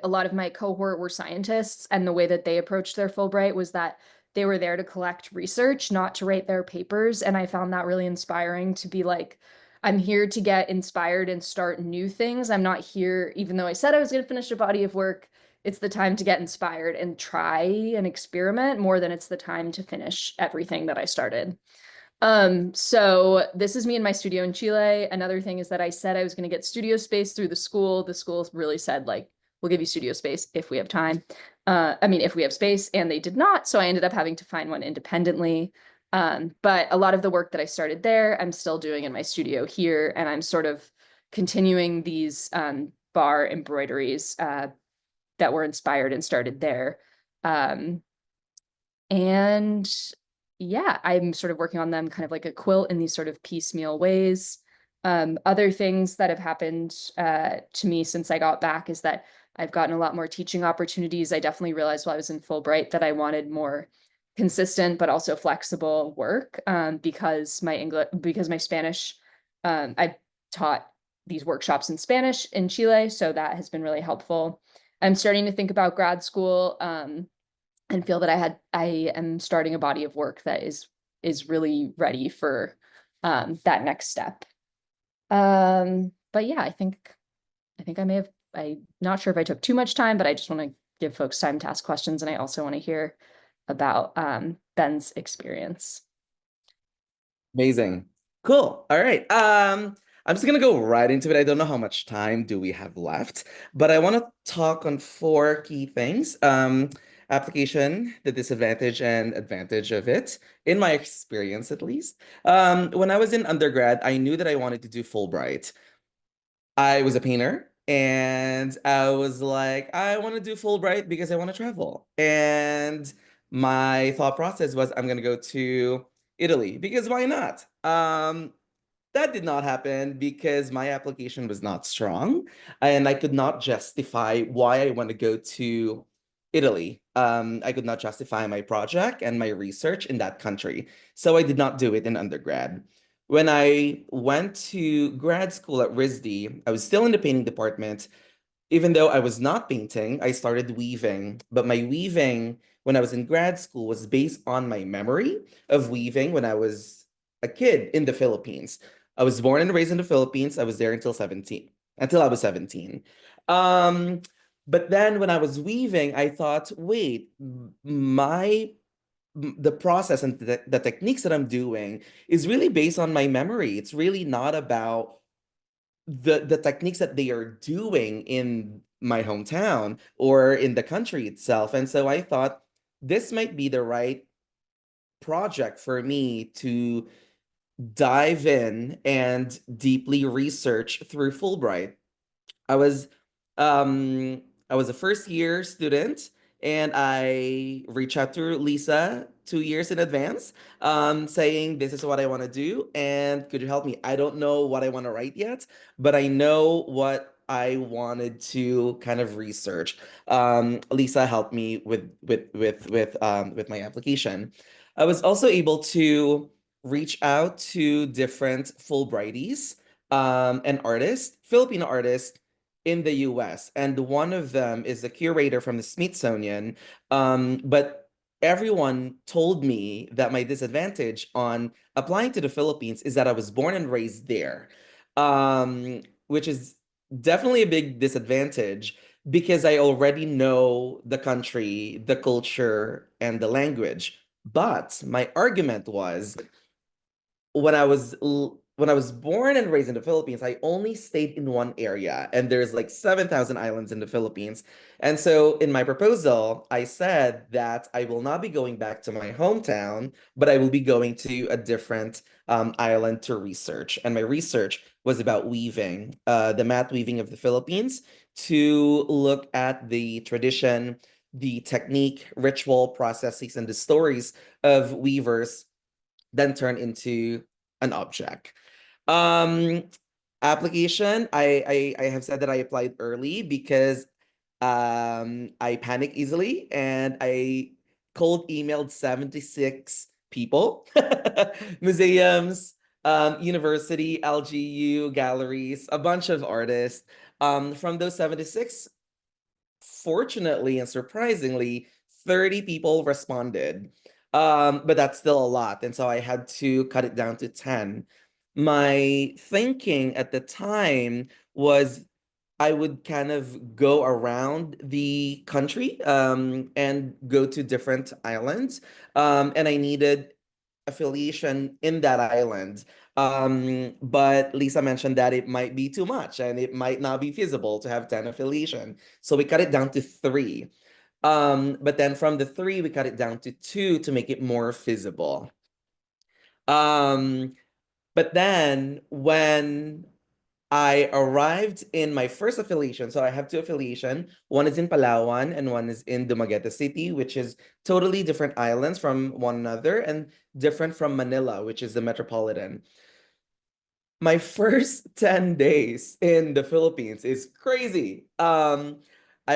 Speaker 2: lot of my cohort were scientists, and the way that they approached their Fulbright was that they were there to collect research, not to write their papers. And I found that really inspiring, to be like, I'm here to get inspired and start new things. I'm not here, even though I said I was going to finish a body of work, it's the time to get inspired and try and experiment more than it's the time to finish everything that I started. So this is me in my studio in Chile. Another thing is that I said I was going to get studio space through the school. The school really said, like, we'll give you studio space if we have time. If we have space, and they did not. So I ended up having to find one independently. But a lot of the work that I started there, I'm still doing in my studio here. And I'm sort of continuing these bar embroideries that were inspired and started there. And yeah, I'm sort of working on them kind of like a quilt in these sort of piecemeal ways. Other things that have happened to me since I got back is that I've gotten a lot more teaching opportunities. I definitely realized while I was in Fulbright that I wanted more consistent but also flexible work, because my Spanish, I taught these workshops in Spanish in Chile, so that has been really helpful. I'm starting to think about grad school, and feel that I am starting a body of work that is is really ready for that next step. But yeah, I think I'm not sure if I took too much time, but I just want to give folks time to ask questions, and I also want to hear about Ben's experience.
Speaker 3: Amazing. Cool. All right. I'm just gonna go right into it. I don't know how much time do we have left, but I want to talk on four key things. Application, the disadvantage and advantage of it, in my experience at least. When I was in undergrad, I knew that I wanted to do Fulbright. I was a painter and I was like, I want to do Fulbright because I want to travel. And my thought process was, I'm going to go to Italy because why not? That did not happen because my application was not strong and I could not justify why I want to go to Italy. I could not justify my project and my research in that country. So I did not do it in undergrad. When I went to grad school at RISD, I was still in the painting department. Even though I was not painting, I started weaving. But my weaving when I was in grad school was based on my memory of weaving when I was a kid in the Philippines. I was born and raised in the Philippines. I was there until I was 17. But then when I was weaving, I thought, wait, the process and the techniques that I'm doing is really based on my memory. It's really not about the techniques that they are doing in my hometown or in the country itself. And so I thought this might be the right project for me to dive in and deeply research through Fulbright. I was um I was a first year student and I reached out to Lisa 2 years in advance, saying this is what I want to do and could you help me? I don't know what I want to write yet, but I know what I wanted to kind of research. Lisa helped me with my application. I was also able to reach out to different Fulbrighties and artists, Filipino artists in the US. And one of them is a curator from the Smithsonian. But everyone told me that my disadvantage on applying to the Philippines is that I was born and raised there, which is definitely a big disadvantage because I already know the country, the culture, and the language. But my argument was when I was born and raised in the Philippines, I only stayed in one area, and there's like 7,000 islands in the Philippines. And so in my proposal, I said that I will not be going back to my hometown, but I will be going to a different island to research. And my research was about weaving, the mat weaving of the Philippines, to look at the tradition, the technique, ritual processes, and the stories of weavers then turn into an object. Um, Application, I have said that I applied early because I panic easily and I cold emailed 76 people, museums, university, LGU, galleries, a bunch of artists. From those 76, fortunately and surprisingly, 30 people responded. But that's still a lot. And so I had to cut it down to 10. My thinking at the time was I would kind of go around the country and go to different islands. And I needed affiliation in that island. But Lisa mentioned that it might be too much and it might not be feasible to have 10 affiliation. So we cut it down to 3. But then from the 3, we cut it down to 2 to make it more feasible. But then when I arrived in my first affiliation, so I have 2 affiliation. One is in Palawan and one is in Dumaguete City, which is totally different islands from one another and different from Manila, which is the metropolitan. My first 10 days in the Philippines is crazy. I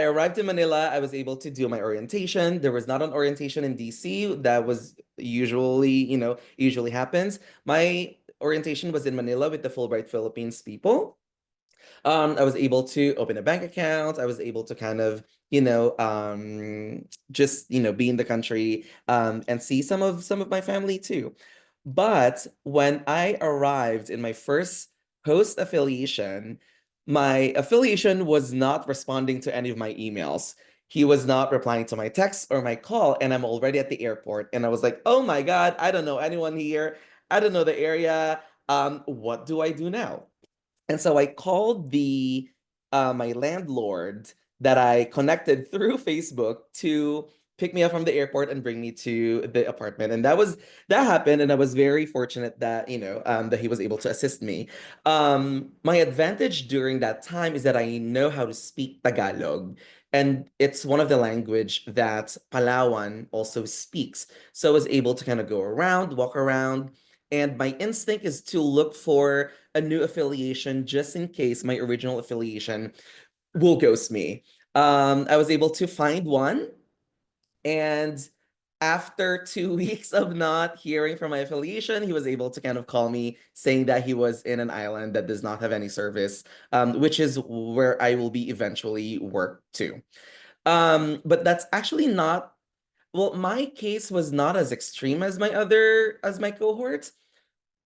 Speaker 3: arrived in Manila. I was able to do my orientation. There was not an orientation in DC that was usually happens. My orientation was in Manila with the Fulbright Philippines people. I was able to open a bank account. I was able to kind of, just, be in the country, and see some of my family too. But when I arrived in my first post affiliation, my affiliation was not responding to any of my emails. He was not replying to my text or my call, and I'm already at the airport. And I was like, oh my God, I don't know anyone here. I don't know the area. What do I do now? And so I called my landlord that I connected through Facebook to pick me up from the airport and bring me to the apartment. And that happened, and I was very fortunate that that he was able to assist me. My advantage during that time is that I know how to speak Tagalog, and it's one of the language that Palawan also speaks. So I was able to kind of go around, walk around, and my instinct is to look for a new affiliation just in case my original affiliation will ghost me. I was able to find one, and after 2 weeks of not hearing from my affiliation, he was able to kind of call me saying that he was in an island that does not have any service, which is where I will be eventually work to. But that's actually not, well, my case was not as extreme as my cohorts.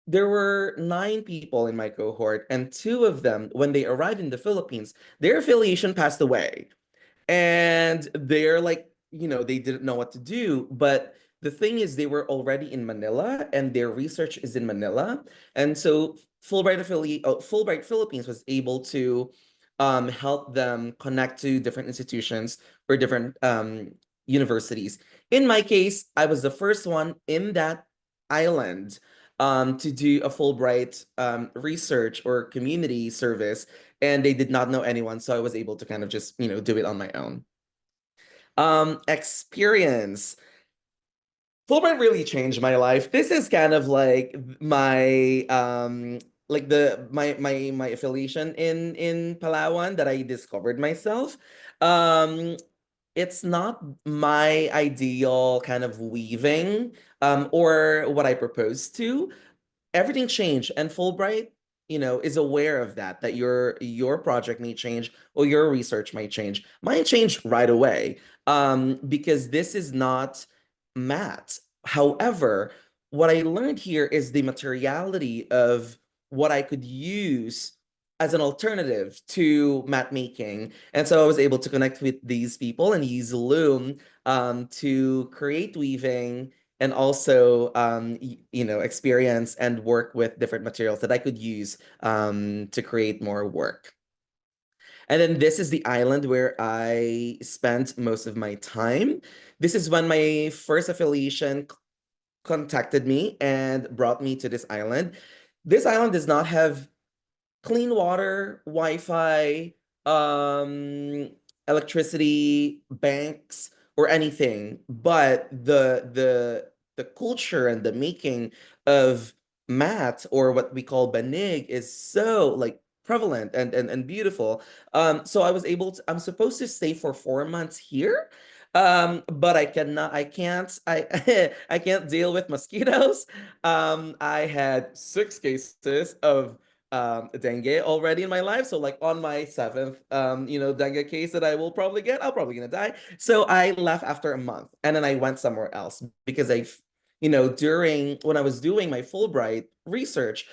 Speaker 3: There were 9 people in my cohort, and 2 of them, when they arrived in the Philippines, their affiliation passed away. And they're like, they didn't know what to do. But the thing is, they were already in Manila, and their research is in Manila. And so Fulbright Philippines was able to help them connect to different institutions or different universities. In my case, I was the first one in that island to do a Fulbright research or community service, and they did not know anyone, so I was able to kind of just do it on my own. Experience. Fulbright really changed my life. This is kind of like my my affiliation in Palawan that I discovered myself. It's not my ideal kind of weaving or what I proposed to. Everything changed, and Fulbright is aware of that your project may change or your research might change. Mine changed right away because this is not math. However, what I learned here is the materiality of what I could use as an alternative to mat making. And so I was able to connect with these people and use Loom to create weaving and also experience and work with different materials that I could use to create more work. And then this is the island where I spent most of my time. This is when my first affiliation contacted me and brought me to this island. This island does not have clean water, Wi-Fi, electricity, banks, or anything. But the culture and the making of mat, or what we call banig, is so like prevalent and beautiful. So I'm supposed to stay for 4 months here. But I can't I can't deal with mosquitoes. I had 6 cases of dengue already in my life. So like on my 7th dengue case that I will probably get, I'll probably gonna die. So I left after a month, and then I went somewhere else because during when I was doing my Fulbright research,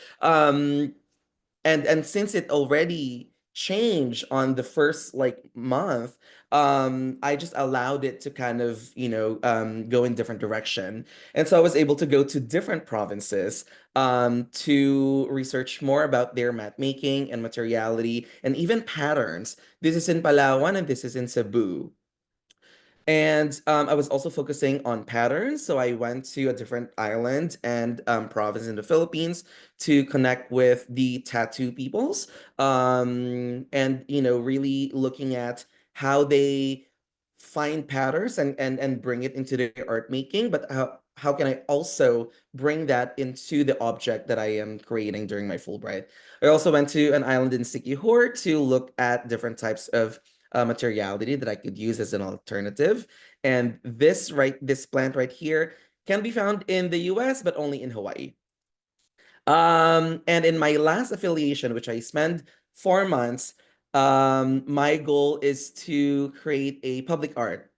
Speaker 3: and since it already changed on the first like month, I just allowed it to kind of go in different direction. And so I was able to go to different provinces to research more about their mat making and materiality and even patterns. This is in Palawan and this is in Cebu. And I was also focusing on patterns. So I went to a different island and province in the Philippines to connect with the tattoo peoples. And, really looking at how they find patterns and bring it into their art making, but how can I also bring that into the object that I am creating during my Fulbright? I also went to an island in Siquijor to look at different types of materiality that I could use as an alternative. And this plant right here can be found in the US, but only in Hawaii. And in my last affiliation, which I spent 4 months, my goal is to create a public art,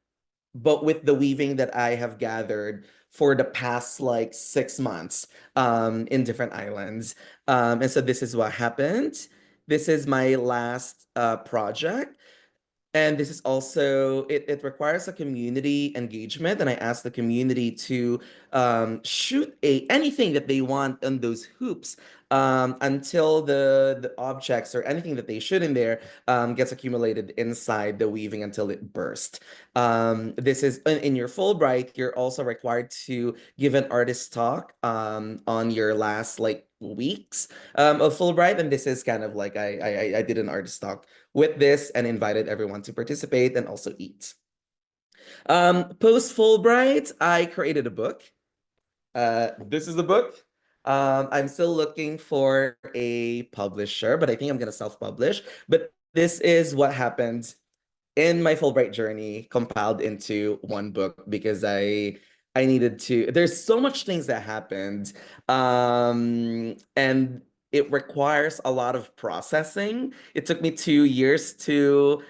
Speaker 3: but with the weaving that I have gathered for the past like 6 months in different islands. And so this is what happened. This is my last project. And this is also, it requires a community engagement. And I asked the community to shoot anything that they want on those hoops until the objects or anything that they shoot in there gets accumulated inside the weaving until it bursts. This is in your Fulbright, you're also required to give an artist talk on your last like weeks of Fulbright. And this is kind of like I did an artist talk with this and invited everyone to participate and also eat. Post Fulbright, I created a book. This is the book. I'm still looking for a publisher, but I think I'm gonna self-publish. But this is what happened in my Fulbright journey compiled into one book because I needed to, there's so much things that happened. And it requires a lot of processing. It took me 2 years to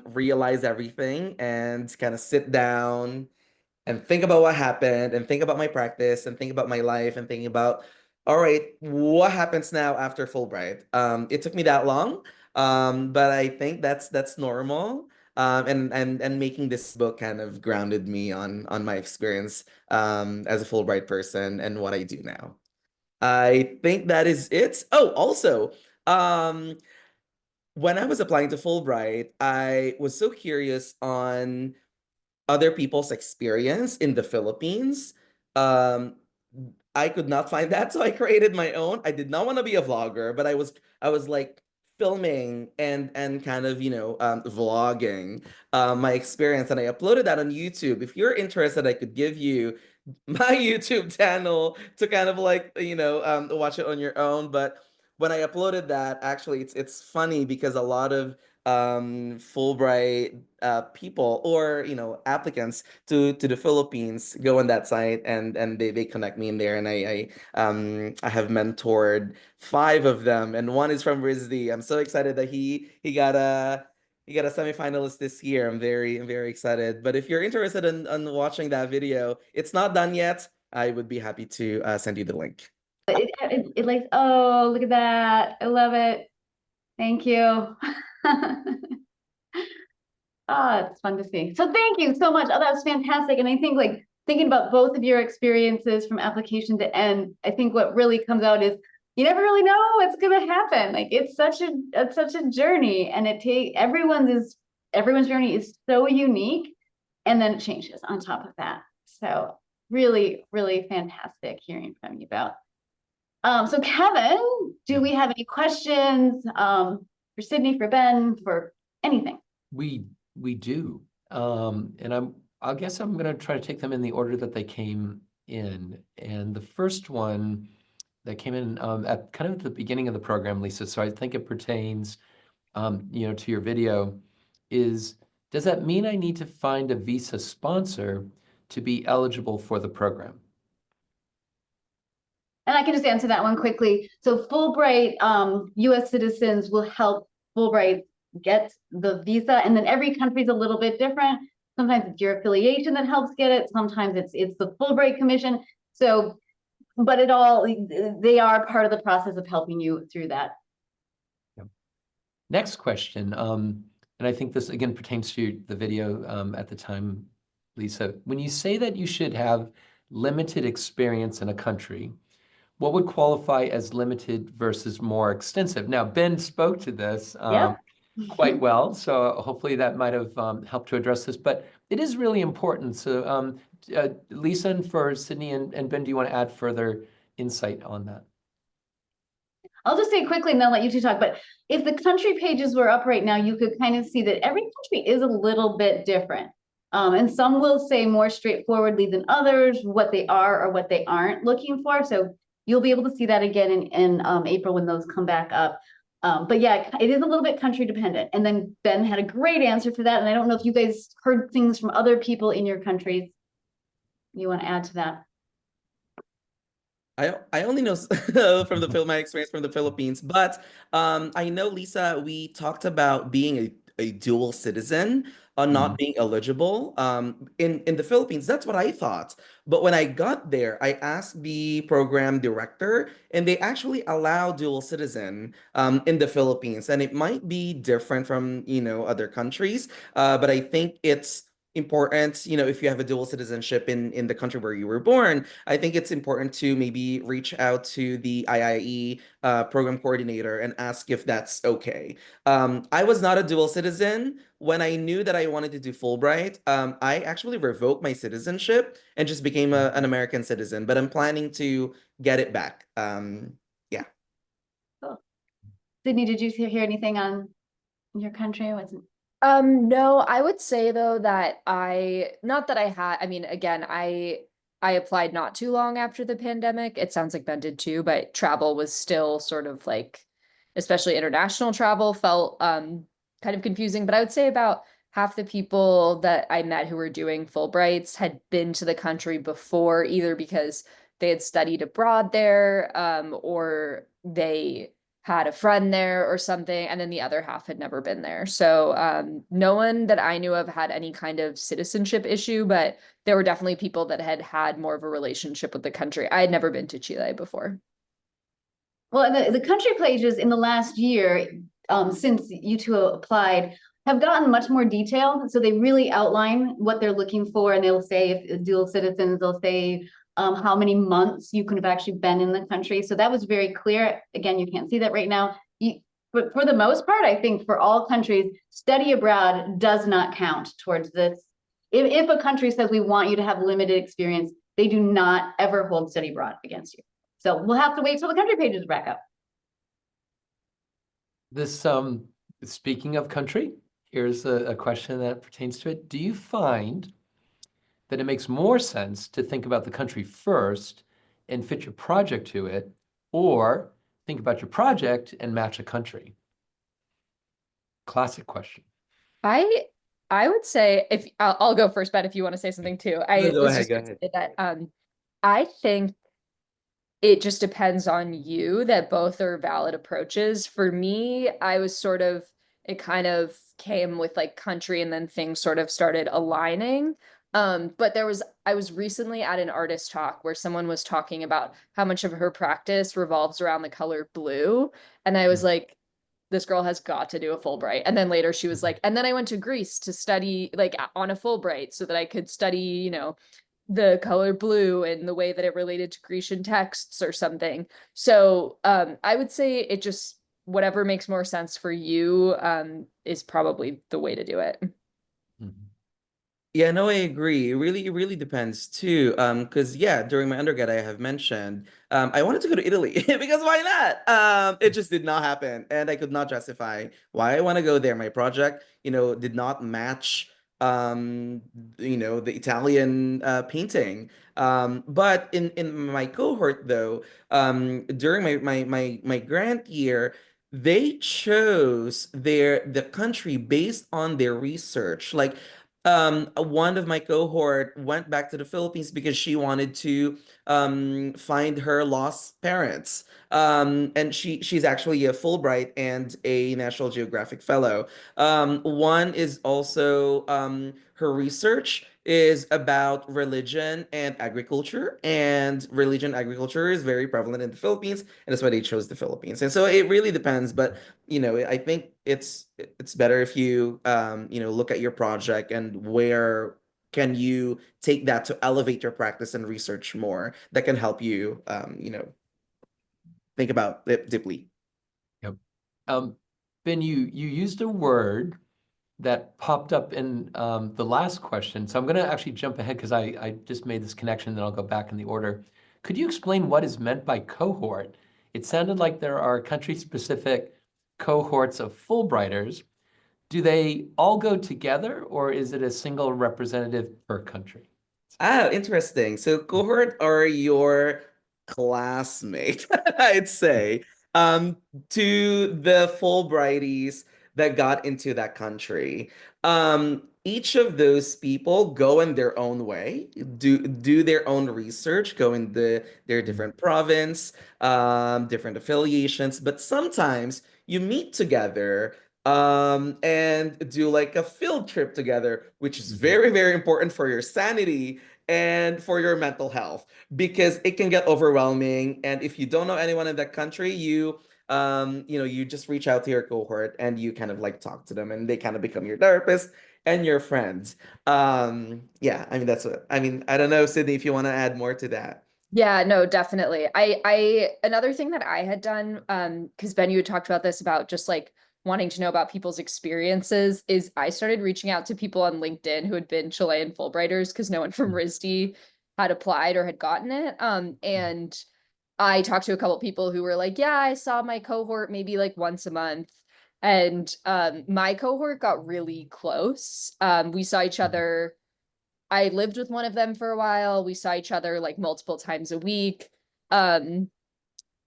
Speaker 3: realize everything and kind of sit down and think about what happened and think about my practice and think about my life and thinking about, all right, what happens now after Fulbright? It took me that long, but I think that's normal. And making this book kind of grounded me on my experience as a Fulbright person and what I do now. I think that is it. Oh, also, when I was applying to Fulbright, I was so curious on other people's experience in the Philippines. Um, I could not find that, so I created my own. I did not want to be a vlogger, but I was like filming and kind of vlogging my experience, and I uploaded that on YouTube. If you're interested, I could give you my YouTube channel to kind of like watch it on your own. But when I uploaded that, actually, it's funny because a lot of Fulbright people or applicants to the Philippines go on that site and they connect me in there, and I have mentored 5 of them, and one is from RISD. I'm so excited that he got a semifinalist this year. I'm very excited. But if you're interested in watching that video, it's not done yet. I would be happy to send you the link.
Speaker 1: It like, oh, look at that. I love it. Thank you. Ah, it's fun to see. So thank you so much. Oh, that was fantastic. And I think like thinking about both of your experiences from application to end, I think what really comes out is you never really know what's gonna happen. Like it's such a journey, and everyone's journey is so unique, and then it changes on top of that. So really, really fantastic hearing from you both. So Kevin, do we have any questions for Sydney, for Ben, for anything?
Speaker 4: We do. And I guess I'm going to try to take them in the order that they came in. And the first one that came in at kind of the beginning of the program, Lisa, so I think it pertains, to your video, is, does that mean I need to find a visa sponsor to be eligible for the program?
Speaker 1: And I can just answer that one quickly. So Fulbright U.S. citizens will help Fulbright get the visa, and then every country is a little bit different. Sometimes it's your affiliation that helps get it. Sometimes it's the Fulbright Commission. So, but they are part of the process of helping you through that.
Speaker 4: Yep. Next question, and I think this again pertains to the video at the time, Lisa. When you say that you should have limited experience in a country, what would qualify as limited versus more extensive? Now, Ben spoke to this quite well, so hopefully that might have helped to address this, but it is really important. So Lisa, and for Sydney and Ben, do you want to add further insight on that?
Speaker 1: I'll just say quickly and then I'll let you two talk, but if the country pages were up right now, you could kind of see that every country is a little bit different. And some will say more straightforwardly than others what they are or what they aren't looking for. So you'll be able to see that again in April when those come back up. But yeah, it is a little bit country dependent. And then Ben had a great answer for that. And I don't know if you guys heard things from other people in your countries you want to add to that.
Speaker 3: I only know from my experience from the Philippines, but I know, Lisa, we talked about being a dual citizen, not being eligible. In the Philippines, that's what I thought. But when I got there, I asked the program director, and they actually allow dual citizen in the Philippines, and it might be different from other countries, but I think it's important, if you have a dual citizenship in the country where you were born. I think it's important to maybe reach out to the IIE program coordinator and ask if that's okay. I was not a dual citizen. When I knew that I wanted to do Fulbright, I actually revoked my citizenship and just became an American citizen, but I'm planning to get it back. Yeah.
Speaker 1: Cool. Sydney, did you hear anything on your country? I wasn't.
Speaker 2: No, I would say though that not that I had, I mean, again, I applied not too long after the pandemic. It sounds like Ben did too, but travel was still sort of like, especially international travel felt kind of confusing. But I would say about half the people that I met who were doing Fulbrights had been to the country before, either because they had studied abroad there, or they had a friend there or something, and then the other half had never been there. So no one that I knew of had any kind of citizenship issue, but there were definitely people that had had more of a relationship with the country. I had never been to Chile before.
Speaker 1: Well, the country pages in the last year, since you two applied, have gotten much more detailed. So they really outline what they're looking for, and they'll say if dual citizens, they'll say how many months you could have actually been in the country. So that was very clear. Again, you can't see that right now. But for the most part, I think for all countries, study abroad does not count towards this. If a country says we want you to have limited experience, they do not ever hold study abroad against you. So we'll have to wait till the country pages back up.
Speaker 4: This, speaking of country, here's a question that pertains to it. Do you find that it makes more sense to think about the country first and fit your project to it, or think about your project and match a country? Classic question.
Speaker 2: I would say, if I'll go first, Ben, if you want to say something too. I
Speaker 3: Go
Speaker 2: was
Speaker 3: ahead,
Speaker 2: just
Speaker 3: go
Speaker 2: gonna
Speaker 3: ahead.
Speaker 2: say that I think it just depends on you, that both are valid approaches. For me, it kind of came with like country, and then things sort of started aligning. But I was recently at an artist talk where someone was talking about how much of her practice revolves around the color blue. And I was like, this girl has got to do a Fulbright. And then later she was like, and then I went to Greece to study like on a Fulbright so that I could study, the color blue and the way that it related to Grecian texts or something. So I would say it just, whatever makes more sense for you is probably the way to do it.
Speaker 3: Yeah, no, I agree. It really depends too. Because yeah, during my undergrad, I have mentioned I wanted to go to Italy because why not? It just did not happen, and I could not justify why I want to go there. My project, did not match the Italian painting. But in my cohort though, during my grant year, they chose the country based on their research. Like one of my cohort went back to the Philippines because she wanted to find her lost parents. And she's actually a Fulbright and a National Geographic fellow. One is also her research is about religion and agriculture, and religion agriculture is very prevalent in the Philippines, and that's why they chose the Philippines. And so it really depends, but I think it's better if you look at your project and where can you take that to elevate your practice and research more that can help you think about it deeply.
Speaker 4: Yep. Ben, you used a word that popped up in the last question. So I'm going to actually jump ahead because I just made this connection, then I'll go back in the order. Could you explain what is meant by cohort? It sounded like there are country-specific cohorts of Fulbrighters. Do they all go together, or is it a single representative per country?
Speaker 3: Ah, interesting. So cohort are your classmate, I'd say, to the Fulbrighties that got into that country. each of those people go in their own way, do their own research, go in their different province, different affiliations, but sometimes you meet together and do like a field trip together, which is very, very important for your sanity and for your mental health because it can get overwhelming. And if you don't know anyone in that country, you just reach out to your cohort and you kind of like talk to them and they kind of become your therapist and your friends. Yeah, I mean that's what I mean. I don't know, Sydney, if you want to add more to that.
Speaker 2: Yeah, no, definitely. Another thing that I had done, because Ben, you had talked about this about just like wanting to know about people's experiences, is I started reaching out to people on LinkedIn who had been Chilean Fulbrighters because no one from RISD had applied or had gotten it. And I talked to a couple people who were like, yeah, I saw my cohort maybe like once a month. And my cohort got really close. We saw each other. I lived with one of them for a while. We saw each other like multiple times a week. Um,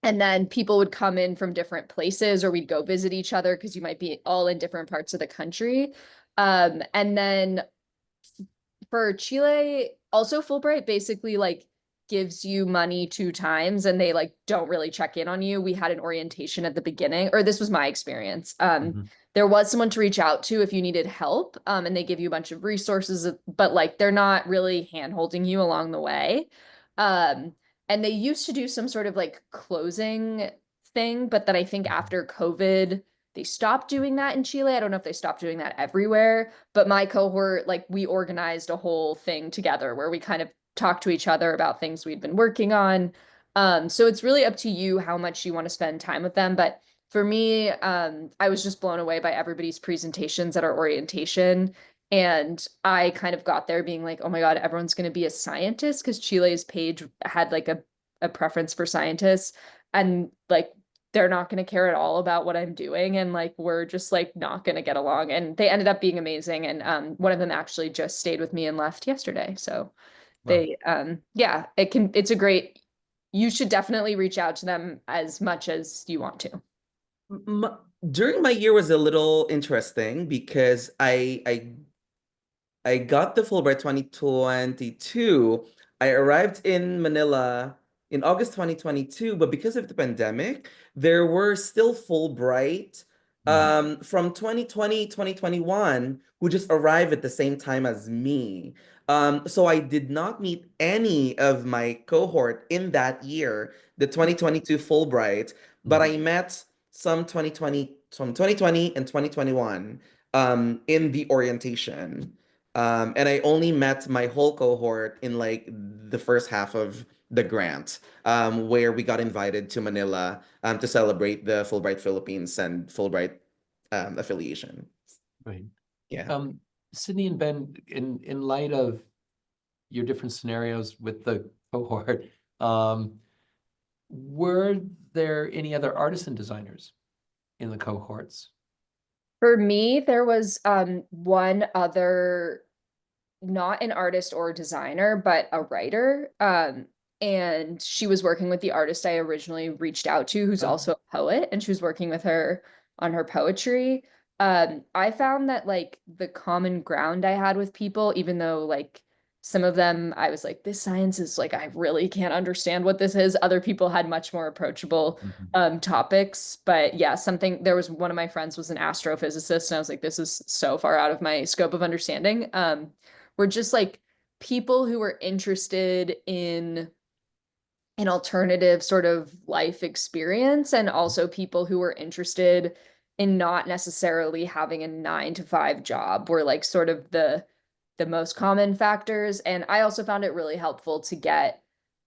Speaker 2: and then people would come in from different places or we'd go visit each other because you might be all in different parts of the country. And then for Chile, also Fulbright basically like gives you money 2 times and they like don't really check in on you. We had an orientation at the beginning, or this was my experience. There was someone to reach out to if you needed help, and they give you a bunch of resources, but like they're not really hand-holding you along the way. And they used to do some sort of like closing thing, but then I think after COVID, they stopped doing that in Chile. I don't know if they stopped doing that everywhere, but my cohort, like we organized a whole thing together where we kind of talked to each other about things we'd been working on. So it's really up to you how much you want to spend time with them. But for me, I was just blown away by everybody's presentations at our orientation. And I kind of got there being like, oh my God, everyone's going to be a scientist because Chile's page had like a preference for scientists. And like, they're not going to care at all about what I'm doing. And like, we're just like not going to get along. And they ended up being amazing. And one of them actually just stayed with me and left yesterday. So they, yeah, it's a great, you should definitely reach out to them as much as you want to.
Speaker 3: During my year was a little interesting because I got the Fulbright 2022. I arrived in Manila in August 2022, but because of the pandemic, there were still Fulbright from 2020, 2021 who just arrived at the same time as me. So I did not meet any of my cohort in that year, the 2022 Fulbright, but I met some 2020 and 2021 in the orientation. And I only met my whole cohort in like the first half of the grant, where we got invited to Manila to celebrate the Fulbright Philippines and Fulbright affiliation.
Speaker 4: Right.
Speaker 3: Yeah.
Speaker 4: Sydney and Ben, in light of your different scenarios with the cohort, were there any other artisan designers in the cohorts?
Speaker 2: For me, there was one other, not an artist or a designer, but a writer. And she was working with the artist I originally reached out to, who's also a poet, and she was working with her on her poetry. I found that like the common ground I had with people, even though like some of them I was like, this science is like, I really can't understand what this is. Other people had much more approachable topics. But yeah, there was one of my friends was an astrophysicist, and I was like, this is so far out of my scope of understanding. We're just like people who were interested in an alternative sort of life experience, and also people who were interested in not necessarily having a 9 to 5 job were like sort of the most common factors. And I also found it really helpful to get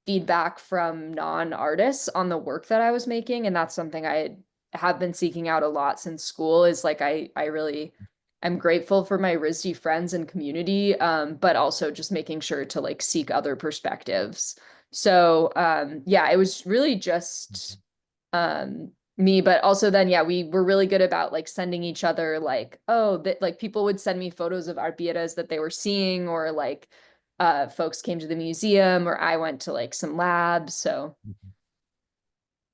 Speaker 2: feedback from non-artists on the work that I was making. And that's something I have been seeking out a lot since school, is like I'm grateful for my RISD friends and community, but also just making sure to like seek other perspectives. So yeah, it was really just me, but also then, yeah, we were really good about like sending each other like, oh, that like people would send me photos of arpietas that they were seeing, or like folks came to the museum, or I went to like some labs. So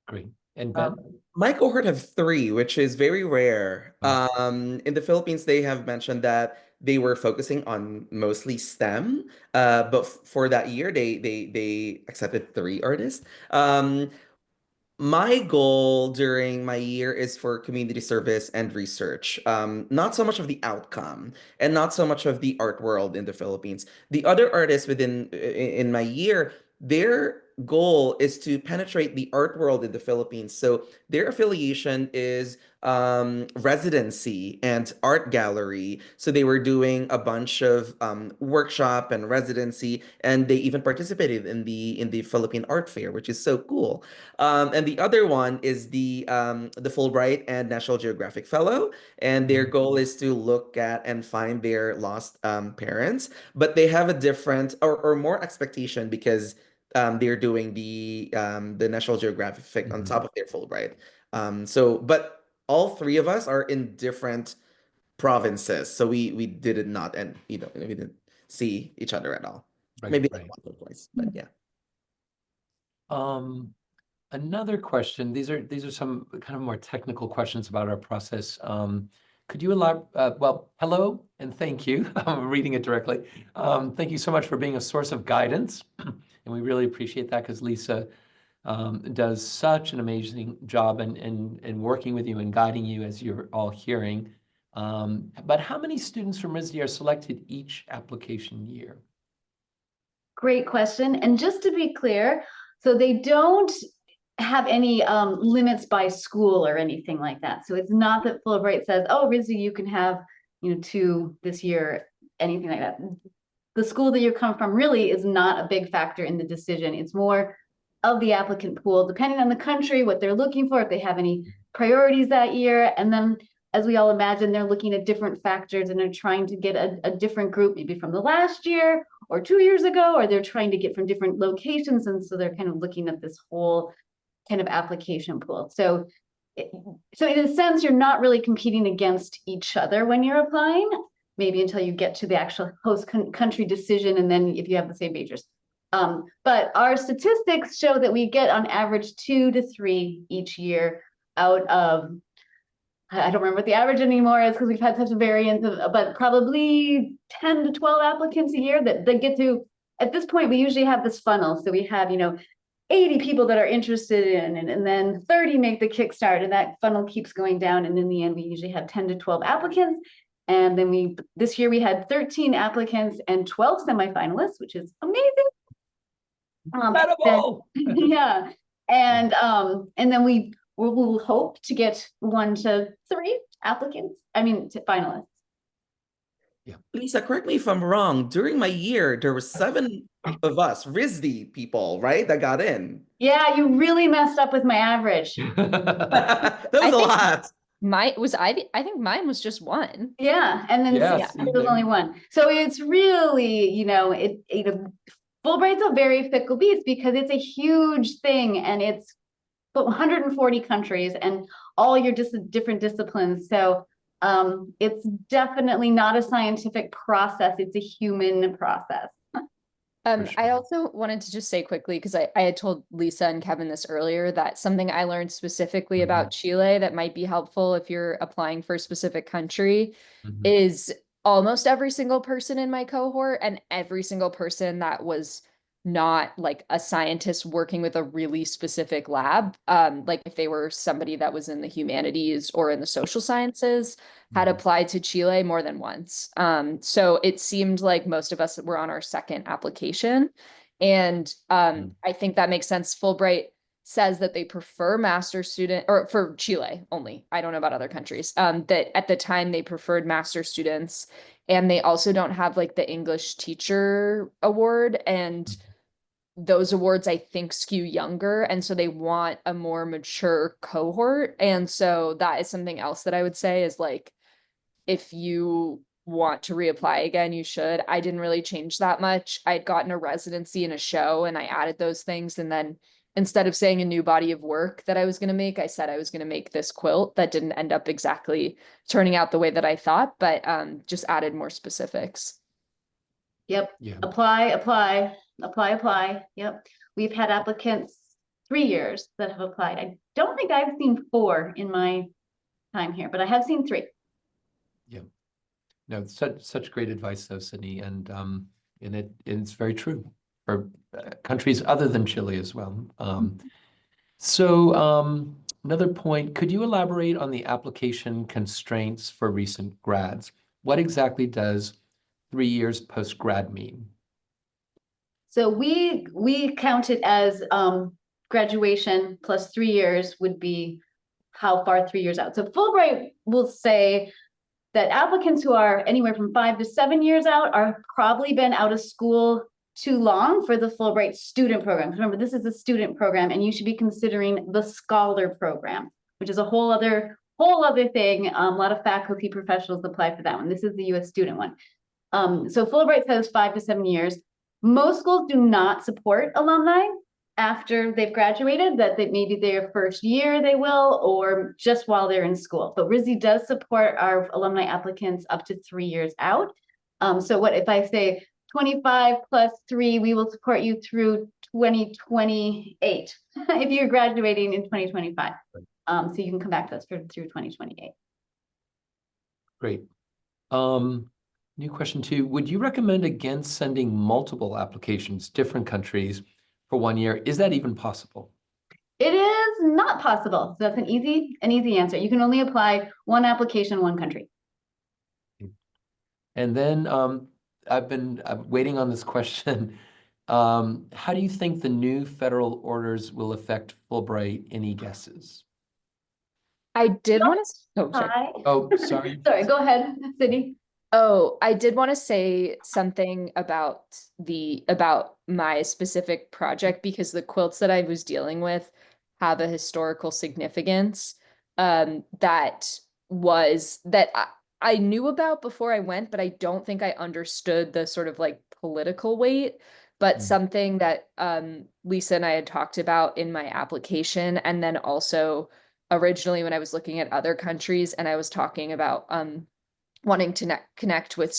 Speaker 4: Great. And Ben?
Speaker 3: My cohort have 3, which is very rare. In the Philippines, they have mentioned that they were focusing on mostly STEM. But for that year, they accepted 3 artists. My goal during my year is for community service and research. Not so much of the outcome and not so much of the art world in the Philippines. The other artists in my year, their goal is to penetrate the art world in the Philippines. So their affiliation is residency and art gallery. So they were doing a bunch of workshop and residency, and they even participated in the Philippine Art Fair, which is so cool. And the other one is the Fulbright and National Geographic Fellow, and their goal is to look at and find their lost parents, but they have a different or more expectation because they're doing the National Geographic on top of their Fulbright. But all 3 of us are in different provinces, so we did it not, and we didn't see each other at all.
Speaker 4: Right,
Speaker 3: Maybe
Speaker 4: right.
Speaker 3: like once or twice, but yeah.
Speaker 4: Another question. These are some kind of more technical questions about our process. Could you elaborate? Well, hello and thank you. I'm reading it directly. Thank you so much for being a source of guidance, and we really appreciate that because Lisa does such an amazing job in working with you and guiding you, as you're all hearing. But how many students from RISD are selected each application year?
Speaker 1: Great question. And just to be clear, so they don't have any limits by school or anything like that. So it's not that Fulbright says, oh, RISD, you can have 2 this year, anything like that. The school that you come from really is not a big factor in the decision. It's more of the applicant pool, depending on the country, what they're looking for, if they have any priorities that year. And then, as we all imagine, they're looking at different factors and they're trying to get a different group, maybe from the last year or 2 years ago, or they're trying to get from different locations. And so they're kind of looking at this whole kind of application pool. So in a sense, you're not really competing against each other when you're applying, maybe until you get to the actual host country decision, and then if you have the same majors. But our statistics show that we get on average 2 to 3 each year out of, I don't remember what the average anymore is because we've had such a variance of, but probably 10 to 12 applicants a year that get to, at this point, we usually have this funnel. So we have, 80 people that are interested in, and then 30 make the Kickstart, and that funnel keeps going down. And in the end, we usually have 10 to 12 applicants. And then this year we had 13 applicants and 12 semifinalists, which is amazing.
Speaker 4: Incredible!
Speaker 1: Yeah. And then we will hope to get 1 to 3 finalists.
Speaker 4: Yeah.
Speaker 3: Lisa, correct me if I'm wrong. During my year, there were 7 of us, RISD people, right, that got in.
Speaker 1: Yeah, you really messed up with my average.
Speaker 3: That was a lot.
Speaker 2: I think mine was just 1.
Speaker 1: Yeah, and then
Speaker 4: Yes,
Speaker 1: there was only 1. So it's really, Fulbright's a very fickle beast because it's a huge thing, and it's 140 countries and all your different disciplines. So it's definitely not a scientific process. It's a human process.
Speaker 2: I also wanted to just say quickly, because I had told Lisa and Kevin this earlier, that something I learned specifically about Chile that might be helpful if you're applying for a specific country is almost every single person in my cohort and every single person that was not like a scientist working with a really specific lab, like if they were somebody that was in the humanities or in the social sciences, had applied to Chile more than once. So it seemed like most of us were on our second application. And I think that makes sense. Fulbright says that they prefer master's student, or for Chile only, I don't know about other countries, that at the time they preferred master students, and they also don't have like the English teacher award, and those awards I think skew younger, and so they want a more mature cohort. And so that is something else that I would say is like, if you want to reapply again, you should. I didn't really change that much. I'd gotten a residency and a show, and I added those things, and then instead of saying a new body of work that I was going to make, I said I was going to make this quilt that didn't end up exactly turning out the way that I thought, but just added more specifics.
Speaker 1: Yep.
Speaker 4: Yeah.
Speaker 1: Apply. Yep. We've had applicants 3 years that have applied. I don't think I've seen 4 in my time here, but I have seen 3.
Speaker 4: Yeah. No, such great advice though, Sydney, and it's very true for countries other than Chile as well. Another point, could you elaborate on the application constraints for recent grads? What exactly does 3 years post-grad mean?
Speaker 1: So we count it as graduation plus 3 years would be how far 3 years out. So Fulbright will say that applicants who are anywhere from 5 to 7 years out are probably been out of school too long for the Fulbright student program. Remember, this is a student program, and you should be considering the scholar program, which is a whole other thing. A lot of faculty professionals apply for that one. This is the U.S. student one. So Fulbright says 5 to 7 years. Most schools do not support alumni after they've graduated, that maybe their first year they will, or just while they're in school. But RISD does support our alumni applicants up to 3 years out. So what if I say 25 plus 3, we will support you through 2028 if you're graduating in 2025. So you can come back to us through 2028.
Speaker 4: Great. New question 2, would you recommend against sending multiple applications, different countries for 1 year? Is that even possible?
Speaker 1: It is not possible. So that's an easy answer. You can only apply one application, one country.
Speaker 4: And then I've been waiting on this question. How do you think the new federal orders will affect Fulbright? Any guesses?
Speaker 2: I did want to. Oh, sorry.
Speaker 1: Hi.
Speaker 4: Oh, sorry.
Speaker 1: Sorry, go ahead, Sydney.
Speaker 2: Oh, I did want to say something about my specific project, because the quilts that I was dealing with have a historical significance that I knew about before I went, but I don't think I understood the sort of like political weight. But something that Lisa and I had talked about in my application, and then also originally when I was looking at other countries and I was talking about wanting to connect with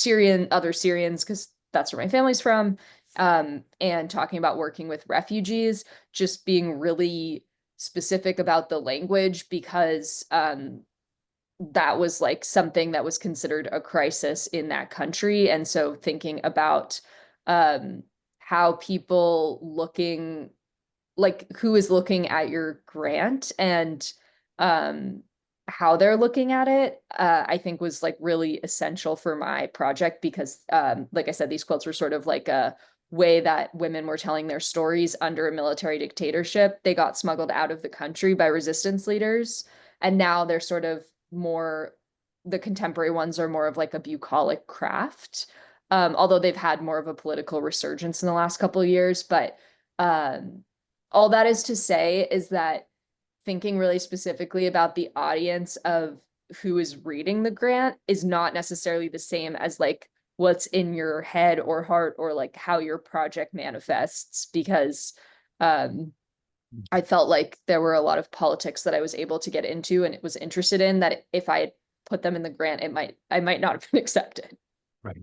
Speaker 2: other Syrians, because that's where my family's from, and talking about working with refugees, just being really specific about the language, because that was like something that was considered a crisis in that country. And so thinking about how people looking, like who is looking at your grant and how they're looking at it, I think was like really essential for my project, because like I said, these quilts were sort of like a way that women were telling their stories under a military dictatorship. They got smuggled out of the country by resistance leaders, and now they're sort of more, the contemporary ones are more of like a bucolic craft, although they've had more of a political resurgence in the last couple of years. But all that is to say is that thinking really specifically about the audience of who is reading the grant is not necessarily the same as like what's in your head or heart, or like how your project manifests, because I felt like there were a lot of politics that I was able to get into and was interested in, that if I had put them in the grant, I might not have been accepted.
Speaker 4: Right.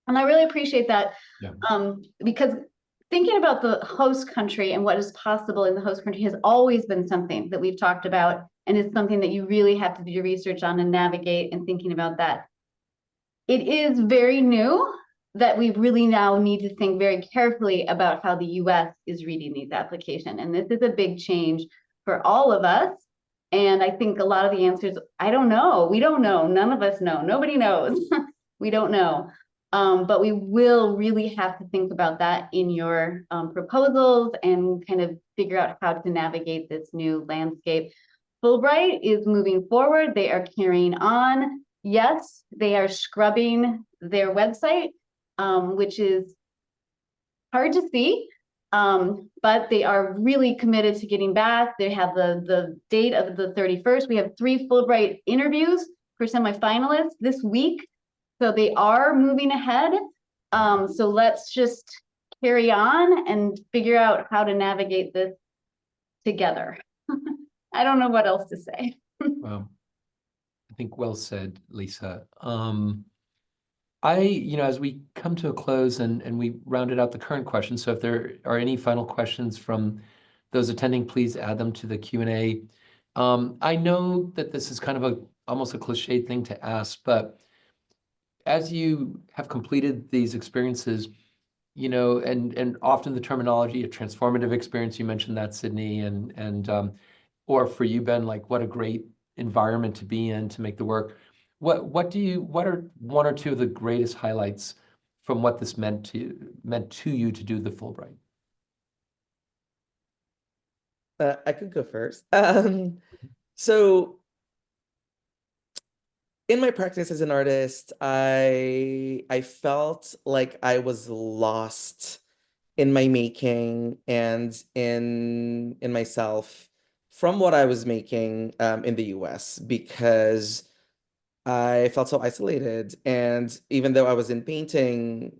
Speaker 1: And I really appreciate that.
Speaker 4: Yeah.
Speaker 1: Because thinking about the host country and what is possible in the host country has always been something that we've talked about, and it's something that you really have to do your research on and navigate, and thinking about that. It is very new that we really now need to think very carefully about how the U.S. is reading these applications. And this is a big change for all of us. And I think a lot of the answers, I don't know. We don't know. None of us know. Nobody knows. We don't know. But we will really have to think about that in your proposals and kind of figure out how to navigate this new landscape. Fulbright is moving forward. They are carrying on. Yes, they are scrubbing their website, which is hard to see, but they are really committed to getting back. They have the date of the 31st. We have 3 Fulbright interviews for semifinalists this week. So they are moving ahead. So let's just carry on and figure out how to navigate this together. I don't know what else to say.
Speaker 4: Well, I think well said, Lisa. As we come to a close and we rounded out the current questions, so if there are any final questions from those attending, please add them to the Q&A. I know that this is kind of almost a cliche thing to ask, but as you have completed these experiences, you know, and often the terminology, a transformative experience, you mentioned that, Sydney, or for you, Ben, like what a great environment to be in to make the work. What are one or two of the greatest highlights from what this meant to you to do the Fulbright?
Speaker 3: I could go first. So in my practice as an artist, I felt like I was lost in my making and in myself from what I was making in the US, because I felt so isolated. And even though I was in painting,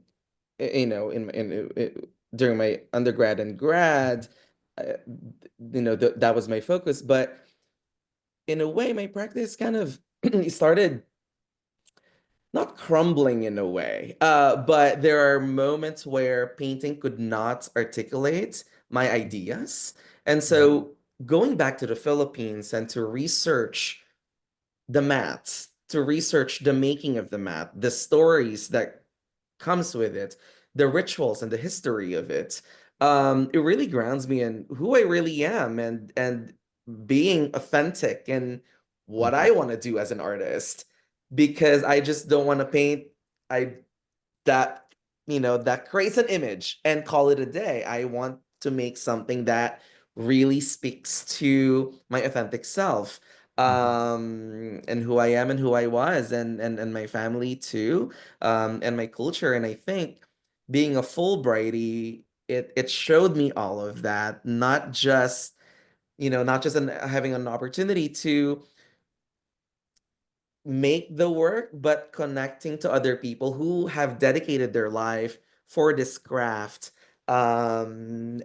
Speaker 3: you know, during my undergrad and grad, uh, that was my focus. But in a way, my practice kind of started not crumbling in a way, but there are moments where painting could not articulate my ideas. And so going back to the Philippines and to research the mats, to research the making of the mat, the stories that comes with it, the rituals and the history of it, it really grounds me in who I really am, and being authentic in what I want to do as an artist, because I just don't want to paint I that that creates an image and call it a day. I want to make something that really speaks to my authentic self, and who I am and who I was, and my family too, and my culture. And I think being a Fulbrighty, it showed me all of that, not just having an opportunity to make the work, but connecting to other people who have dedicated their life for this craft, and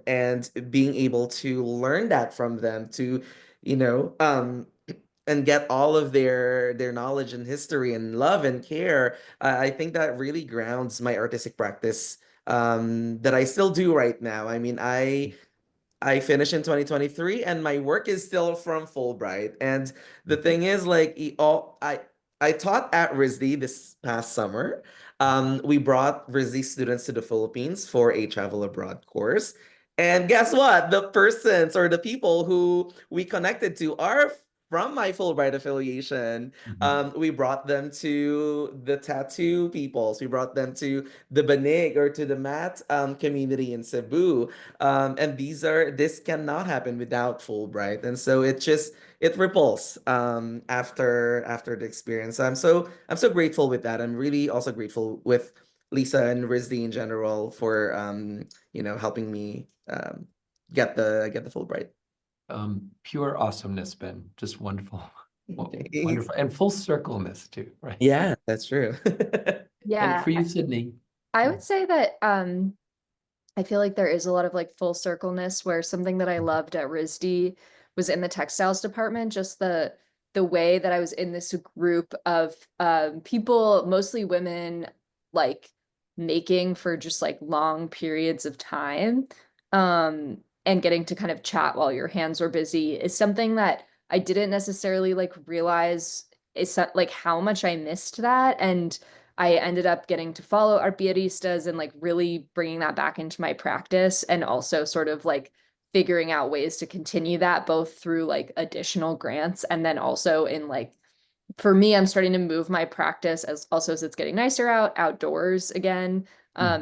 Speaker 3: being able to learn that from them, to you know and get all of their knowledge and history and love and care. I think that really grounds my artistic practice, that I still do right now. I mean, I finished in 2023 and my work is still from Fulbright. And the thing is, like, I taught at RISD this past summer. We brought RISD students to the Philippines for a travel abroad course. And guess what? The persons or the people who we connected to are from my Fulbright affiliation. We brought them to the tattoo peoples. We brought them to the Banig, or to the mat community in Cebu. And this cannot happen without Fulbright. And so it ripples after the experience. So I'm so grateful with that. I'm really also grateful with Lisa and RISD in general for helping me get the Fulbright.
Speaker 4: Pure awesomeness, Ben. Just wonderful. Wonderful. And full circleness too, right?
Speaker 3: Yeah, that's true.
Speaker 4: And
Speaker 2: Yeah,
Speaker 4: for you, Sydney.
Speaker 2: I would say that I feel like there is a lot of like full circleness, where something that I loved at RISD was in the textiles department, just the way that I was in this group of people, mostly women, like making for just like long periods of time, and getting to kind of chat while your hands were busy is something that I didn't necessarily like realize is like how much I missed that. And I ended up getting to follow art Artistas and like really bringing that back into my practice, and also sort of like figuring out ways to continue that both through like additional grants, and then also in like, for me, I'm starting to move my practice as it's getting nicer outdoors again,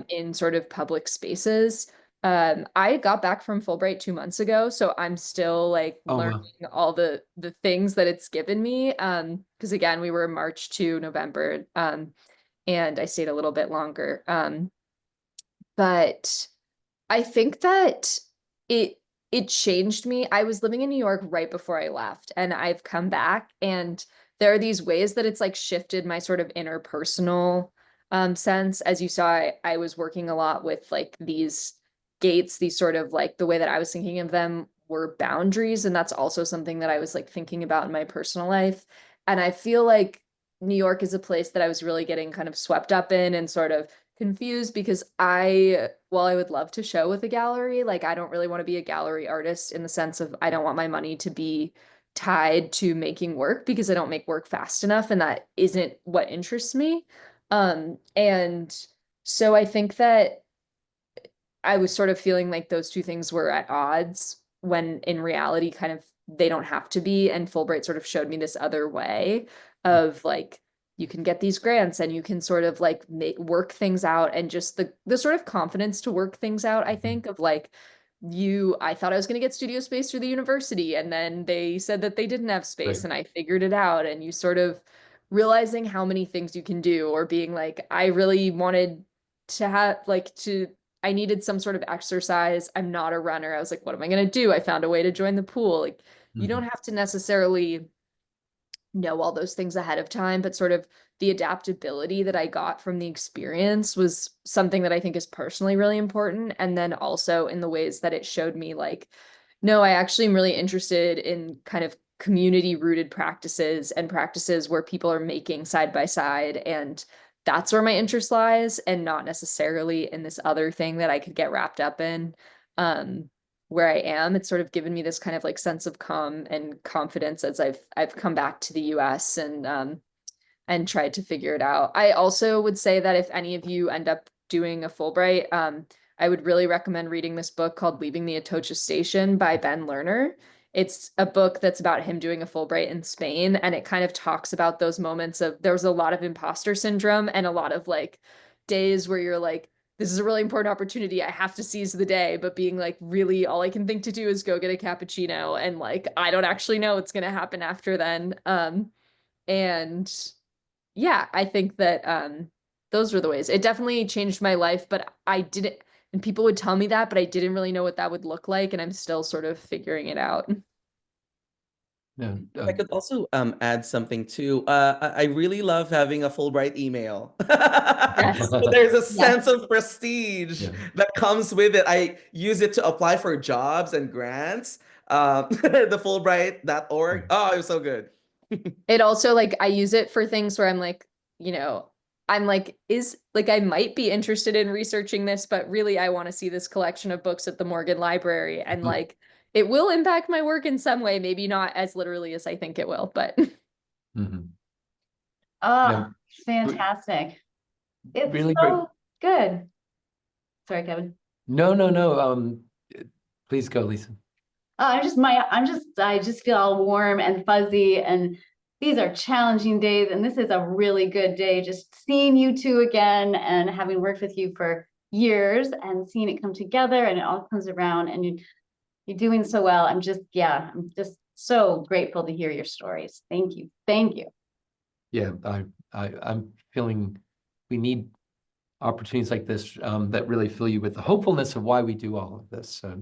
Speaker 2: in sort of public spaces. I got back from Fulbright 2 months ago, so I'm still like
Speaker 4: Oh, wow.
Speaker 2: learning all the things that it's given me. Because again, we were March to November, and I stayed a little bit longer. But I think that it it changed me. I was living in New York right before I left, and I've come back, and there are these ways that it's like shifted my sort of interpersonal sense. As you saw, I was working a lot with like these gates, these sort of like, the way that I was thinking of them were boundaries, and that's also something that I was like thinking about in my personal life. And I feel like New York is a place that I was really getting kind of swept up in and sort of confused, because while I would love to show with a gallery, like I don't really want to be a gallery artist in the sense of I don't want my money to be tied to making work, because I don't make work fast enough, and that isn't what interests me. And so I think that I was sort of feeling like those two things were at odds when in reality, kind of they don't have to be. And Fulbright sort of showed me this other way of like, you can get these grants and you can sort of like work things out, and just the sort of confidence to work things out, I think, of like, I thought I was going to get studio space through the university, and then they said that they didn't have space,
Speaker 4: Right.
Speaker 2: and I figured it out. And you sort of realizing how many things you can do, or being like, I really wanted to have like I needed some sort of exercise. I'm not a runner. I was like, what am I going to do? I found a way to join the pool. Like, you don't have to necessarily know all those things ahead of time, but sort of the adaptability that I got from the experience was something that I think is personally really important. And then also in the ways that it showed me like, no, I actually am really interested in kind of community rooted practices and practices where people are making side by side. And that's where my interest lies, and not necessarily in this other thing that I could get wrapped up in. Where I am, it's sort of given me this kind of like sense of calm and confidence as I've come back to the US and tried to figure it out. I also would say that if any of you end up doing a Fulbright, I would really recommend reading this book called Leaving the Atocha Station by Ben Lerner. It's a book that's about him doing a Fulbright in Spain, and it kind of talks about those moments of there was a lot of imposter syndrome and a lot of like days where you're like, this is a really important opportunity, I have to seize the day, but being like, really, all I can think to do is go get a cappuccino, and like, I don't actually know what's going to happen after then. And yeah, I think that those were the ways. It definitely changed my life, but I didn't, and people would tell me that, but I didn't really know what that would look like, and I'm still sort of figuring it out.
Speaker 4: Yeah.
Speaker 3: I could also add something too. I really love having a Fulbright email.
Speaker 2: Yes.
Speaker 3: So there's a
Speaker 2: Yes.
Speaker 3: sense of prestige
Speaker 4: Yeah.
Speaker 3: that comes with it. I use it to apply for jobs and grants. The Fulbright.org. Oh, it was so good.
Speaker 2: It also like I use it for things where I'm like, you know, I'm like, is like I might be interested in researching this, but really I want to see this collection of books at the Morgan Library. And like it will impact my work in some way, maybe not as literally as I think it will, but
Speaker 4: Mhm.
Speaker 1: Oh,
Speaker 4: Yeah.
Speaker 1: fantastic. It's
Speaker 4: Really great.
Speaker 1: so good. Sorry, Kevin.
Speaker 4: No. Please go, Lisa.
Speaker 1: I just feel all warm and fuzzy, and these are challenging days, and this is a really good day. Just seeing you two again and having worked with you for years and seeing it come together and it all comes around, and you're doing so well. I'm just so grateful to hear your stories. Thank you. Thank you.
Speaker 4: Yeah, I'm feeling we need opportunities like this that really fill you with the hopefulness of why we do all of this. So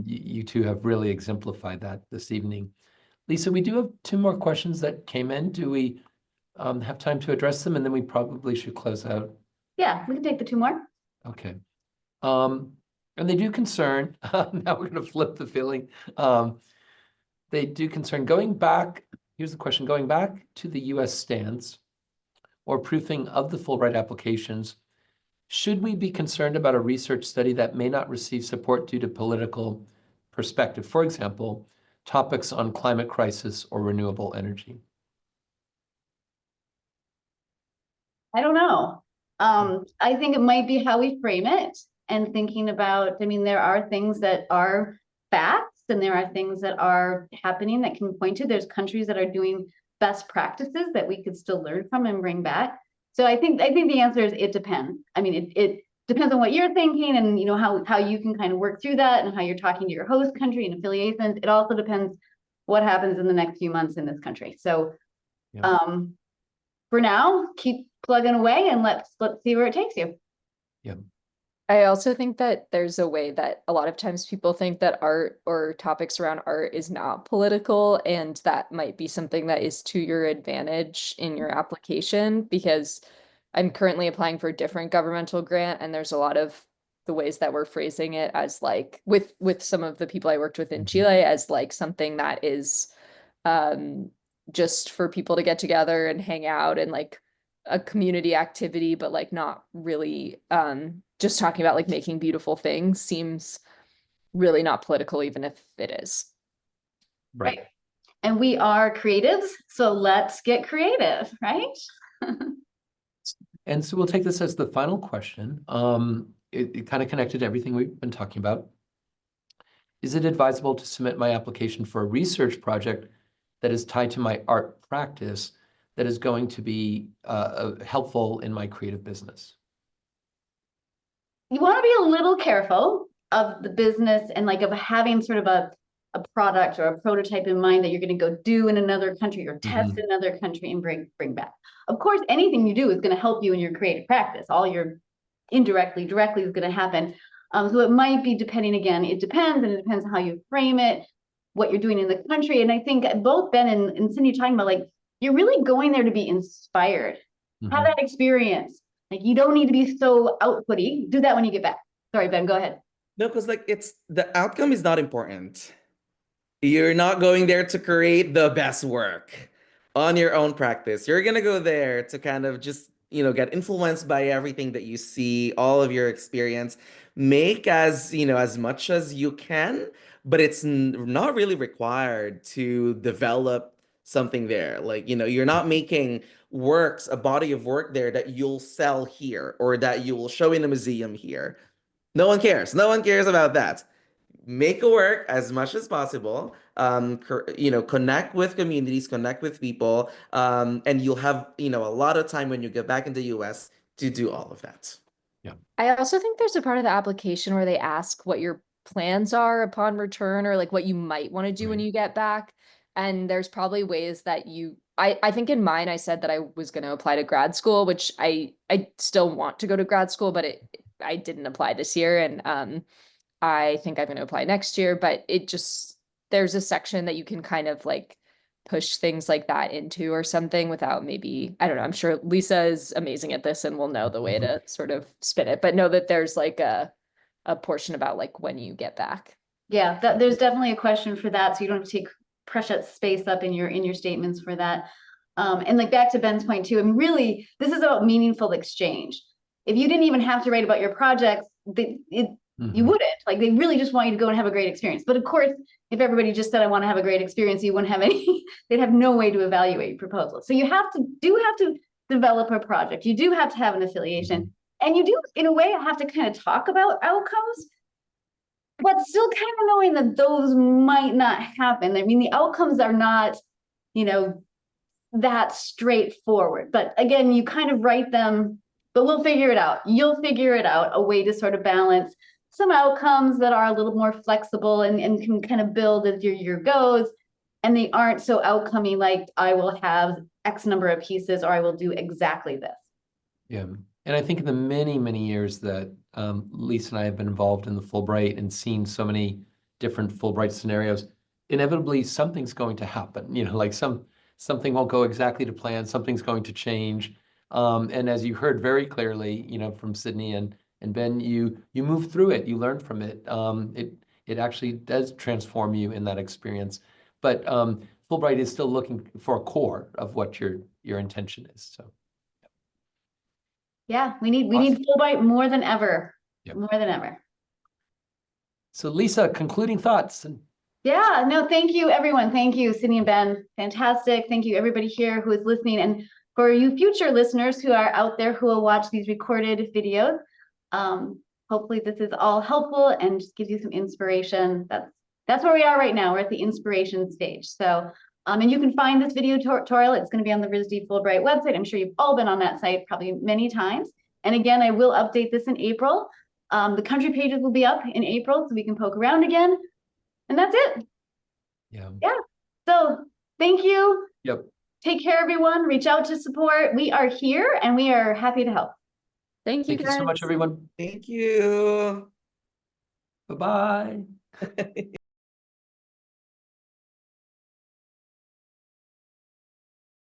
Speaker 4: you two have really exemplified that this evening. Lisa, we do have two more questions that came in. Do we have time to address them? And then we probably should close out.
Speaker 1: Yeah, we can take the two more.
Speaker 4: Okay. And they do concern, now we're going to flip the feeling. They do concern going back, here's the question, going back to the US stance or proofing of the Fulbright applications, should we be concerned about a research study that may not receive support due to political perspective? For example, topics on climate crisis or renewable energy.
Speaker 1: I don't know. I think it might be how we frame it and thinking about, I mean, there are things that are facts and there are things that are happening that can point to, there's countries that are doing best practices that we could still learn from and bring back. So I think the answer is it depends. I mean, it depends on what you're thinking and you know how you can kind of work through that and how you're talking to your host country and affiliations. It also depends what happens in the next few months in this country. So
Speaker 4: Yeah.
Speaker 1: for now, keep plugging away and let's see where it takes you.
Speaker 4: Yeah.
Speaker 2: I also think that there's a way that a lot of times people think that art or topics around art is not political, and that might be something that is to your advantage in your application, because I'm currently applying for a different governmental grant, and there's a lot of the ways that we're phrasing it as like with some of the people I worked with in Chile as like something that is just for people to get together and hang out and like a community activity, but like not really just talking about like making beautiful things seems really not political, even if it is.
Speaker 4: Right.
Speaker 1: And we are creatives, so let's get creative, right?
Speaker 4: And so we'll take this as the final question. It kind of connected to everything we've been talking about. Is it advisable to submit my application for a research project that is tied to my art practice that is going to be helpful in my creative business?
Speaker 1: You want to be a little careful of the business and like of having sort of a product or a prototype in mind that you're going to go do in another country or test in another country and bring back. Of course, anything you do is going to help you in your creative practice. All your directly is going to happen. So it might be depending, again, it depends, and it depends on how you frame it, what you're doing in the country. And I think both Ben and Cindy are talking about, like, you're really going there to be inspired, have that experience. Like, you don't need to be so outputty. Do that when you get back. Sorry, Ben, go ahead.
Speaker 3: No, because like the outcome is not important. You're not going there to create the best work on your own practice. You're gonna go there to kind of just, get influenced by everything that you see, all of your experience. Make as much as you can, but it's not really required to develop something there. Like, you're not making a body of work there that you'll sell here or that you will show in a museum here. No one cares. No one cares about that. Make it work as much as possible. Connect with communities, connect with people, and you'll have, a lot of time when you get back in the US to do all of that.
Speaker 4: Yeah.
Speaker 2: I also think there's a part of the application where they ask what your plans are upon return, or like what you might want to do when you get back. And there's probably ways that I think in mine, I said that I was going to apply to grad school, which I still want to go to grad school, but I didn't apply this year. And I think I'm going to apply next year, but there's a section that you can kind of like push things like that into or something without maybe, I don't know, I'm sure Lisa is amazing at this and will know the way to sort of spin it, but know that there's like a portion about like when you get back.
Speaker 1: Yeah, there's definitely a question for that. So you don't have to take precious space up in your statements for that. And like back to Ben's point too, I mean, really, this is about meaningful exchange. If you didn't even have to write about your projects, you wouldn't. Like, they really just want you to go and have a great experience. But of course, if everybody just said, I want to have a great experience, you wouldn't have they'd have no way to evaluate proposals. So you have to develop a project. You do have to have an affiliation. And you do, in a way, have to kind of talk about outcomes, but still kind of knowing that those might not happen. I mean, the outcomes are not, that straightforward. But again, you kind of write them, but we'll figure it out. You'll figure it out, a way to sort of balance some outcomes that are a little more flexible and can kind of build as your year goes. And they aren't so outcomey, like I will have X number of pieces or I will do exactly this.
Speaker 4: Yeah. And I think in the many, many years that Lisa and I have been involved in the Fulbright and seen so many different Fulbright scenarios, inevitably something's going to happen. Like something won't go exactly to plan, something's going to change. And as you heard very clearly, from Sydney and Ben, you move through it, you learn from it. It actually does transform you in that experience. But Fulbright is still looking for a core of what your intention is. So
Speaker 1: yeah, we need Fulbright more than ever. Yep. More than ever.
Speaker 4: So Lisa, concluding thoughts.
Speaker 1: Yeah, no, thank you, everyone. Thank you, Sydney and Ben. Fantastic. Thank you, everybody here who is listening. And for you future listeners who are out there who will watch these recorded videos, hopefully this is all helpful and just gives you some inspiration. That's where we are right now. We're at the inspiration stage. So, and you can find this video tutorial. It's going to be on the RISD Fulbright website. I'm sure you've all been on that site probably many times. And again, I will update this in April. The country pages will be up in April, so we can poke around again. And that's it. Yeah. So thank you.
Speaker 4: Yep.
Speaker 1: Take care, everyone. Reach out to support. We are here and we are happy to help.
Speaker 2: Thank you, guys.
Speaker 4: Thank you so much, everyone.
Speaker 3: Thank you.
Speaker 4: Bye-bye.